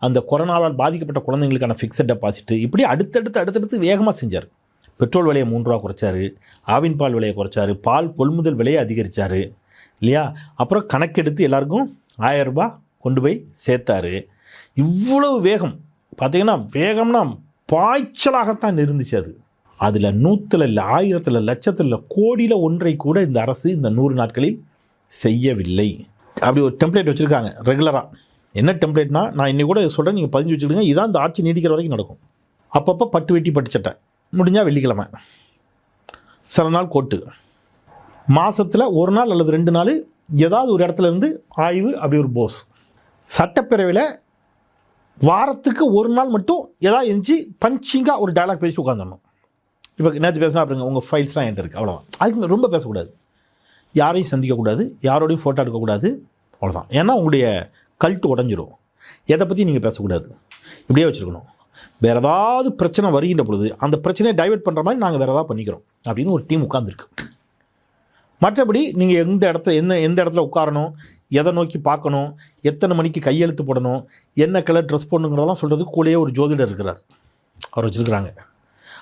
அந்த கொரோனாவால் பாதிக்கப்பட்ட குழந்தைங்களுக்கான ஃபிக்ஸட் டெபாசிட்டு, இப்படி அடுத்தடுத்து வேகமாக செஞ்சார். பெட்ரோல் விலையை 3 ரூபா குறைச்சார். ஆவின் பால் விலையை குறைச்சார். பால் கொள்முதல் விலையை அதிகரித்தார் இல்லையா? அப்புறம் கணக்கெடுத்து எல்லாருக்கும் 1000 ரூபாய் கொண்டு போய் சேர்த்தாரு. இவ்வளவு வேகம் பார்த்தீங்கன்னா, வேகம்னா பாய்ச்சலாகத்தான் இருந்துச்சு. அதில் 100ல் இல்லை, 1000ல், லட்சத்தில், கோடியில் ஒன்றை கூட இந்த அரசு இந்த 100 நாட்களில் செய்யவில்லை. அப்படி ஒரு டெம்ப்ளேட் வச்சுருக்காங்க ரெகுலராக. என்ன டெம்ப்ளேட்னா, நான் இன்னைக்கு கூட சொல்கிறேன், நீங்கள் பதிஞ்சு வச்சுக்கிடுங்க. இதான் இந்த ஆட்சி நீடிக்கிற வரைக்கும் நடக்கும். அப்பப்போ பட்டு வெட்டி பட்டு சட்டை, முடிஞ்சால் வெள்ளிக்கிழமை, சில நாள் கோட்டு, மாதத்தில் 1 நாள் அல்லது 2 நாள் ஏதாவது ஒரு இடத்துல இருந்து ஆய்வு, அப்படி ஒரு போஸ். சட்டப்பேரவையில் வாரத்துக்கு 1 நாள் மட்டும் ஏதாவது இருந்துச்சு பஞ்சிங்காக ஒரு டயலாக் பேசி உட்காந்துடணும். இப்போ நேற்று பேசினா அப்படிங்க, உங்கள் ஃபைல்ஸ்லாம் என்கிட்ட இருக்குது, அவ்வளோதான். அதுக்கு ரொம்ப பேசக்கூடாது, யாரையும் சந்திக்கக்கூடாது, யாரோடையும் ஃபோட்டோ எடுக்கக்கூடாது, அவ்வளோதான். ஏன்னா உங்களுடைய கல்ட்டு உடஞ்சிரும். எதை பற்றி நீங்கள் பேசக்கூடாது, இப்படியே வச்சுருக்கணும். வேறு ஏதாவது பிரச்சனை வருகின்ற பொழுது அந்த பிரச்சனையை டைவெர்ட் பண்ணுற மாதிரி நாங்கள் வேறு ஏதாவது பண்ணிக்கிறோம் அப்படின்னு ஒரு டீம் உட்காந்துருக்கு. மற்றபடி நீங்கள் எந்த இடத்துல உட்காரணும், எதை நோக்கி பார்க்கணும், எத்தனை மணிக்கு கையெழுத்து போடணும், என்ன கலர் ட்ரெஸ் போடணுங்கிறதெல்லாம் சொல்கிறதுக்கு கூடயே ஒரு ஜோதிடர் இருக்கிறார், அவர் வச்சுருக்கிறாங்க.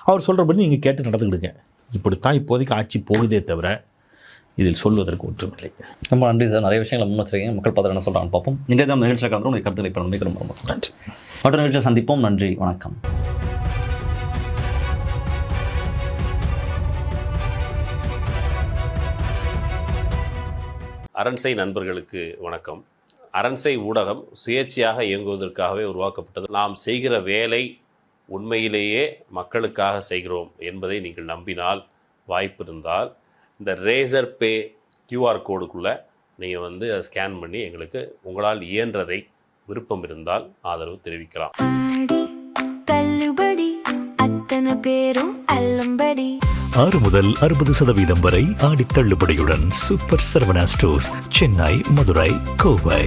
அவர் சொல்கிறபடி நீங்கள் கேட்டு நடந்துக்கிடுங்க. இப்படித்தான் இப்போதைக்கு ஆட்சி போகுதே தவிர இதில் சொல்வதற்கு ஒன்றுமில்லை. ரொம்ப நன்றி சார். நிறைய விஷயங்களை முன் வச்சிருக்கீங்க. மக்கள் பார்த்து என்ன சொல்கிறாங்க பார்ப்போம். இன்றைய தினம் நிகழ்ச்சியில் கலந்து உங்கள் கருத்துக்களை இப்போ மிக ரொம்ப நன்றி. மற்ற நிகழ்ச்சியை சந்திப்போம். நன்றி, வணக்கம். அரண்சை நண்பர்களுக்கு வணக்கம். அரண்சை ஊடகம் சுயேட்சையாக இயங்குவதற்காகவே உருவாக்கப்பட்டது. நாம் செய்கிற வேலை உண்மையிலேயே மக்களுக்காக செய்கிறோம் என்பதை நீங்கள் நம்பினால், வாய்ப்பு இருந்தால் இந்த ரேசர் பே QR கோடுக்குள்ளே நீங்கள் அதை ஸ்கேன் பண்ணி எங்களுக்கு உங்களால் இயன்றதை விருப்பம் இருந்தால் ஆதரவு தெரிவிக்கலாம். ஆடி தள்ளுபடி அத்தனை பேரும் அல்லம்படி. 6 முதல் 60% வரை ஆடி தள்ளுபடியுடன் சூப்பர் சரவணா ஸ்டோர்ஸ், சென்னை, மதுரை, கோவை.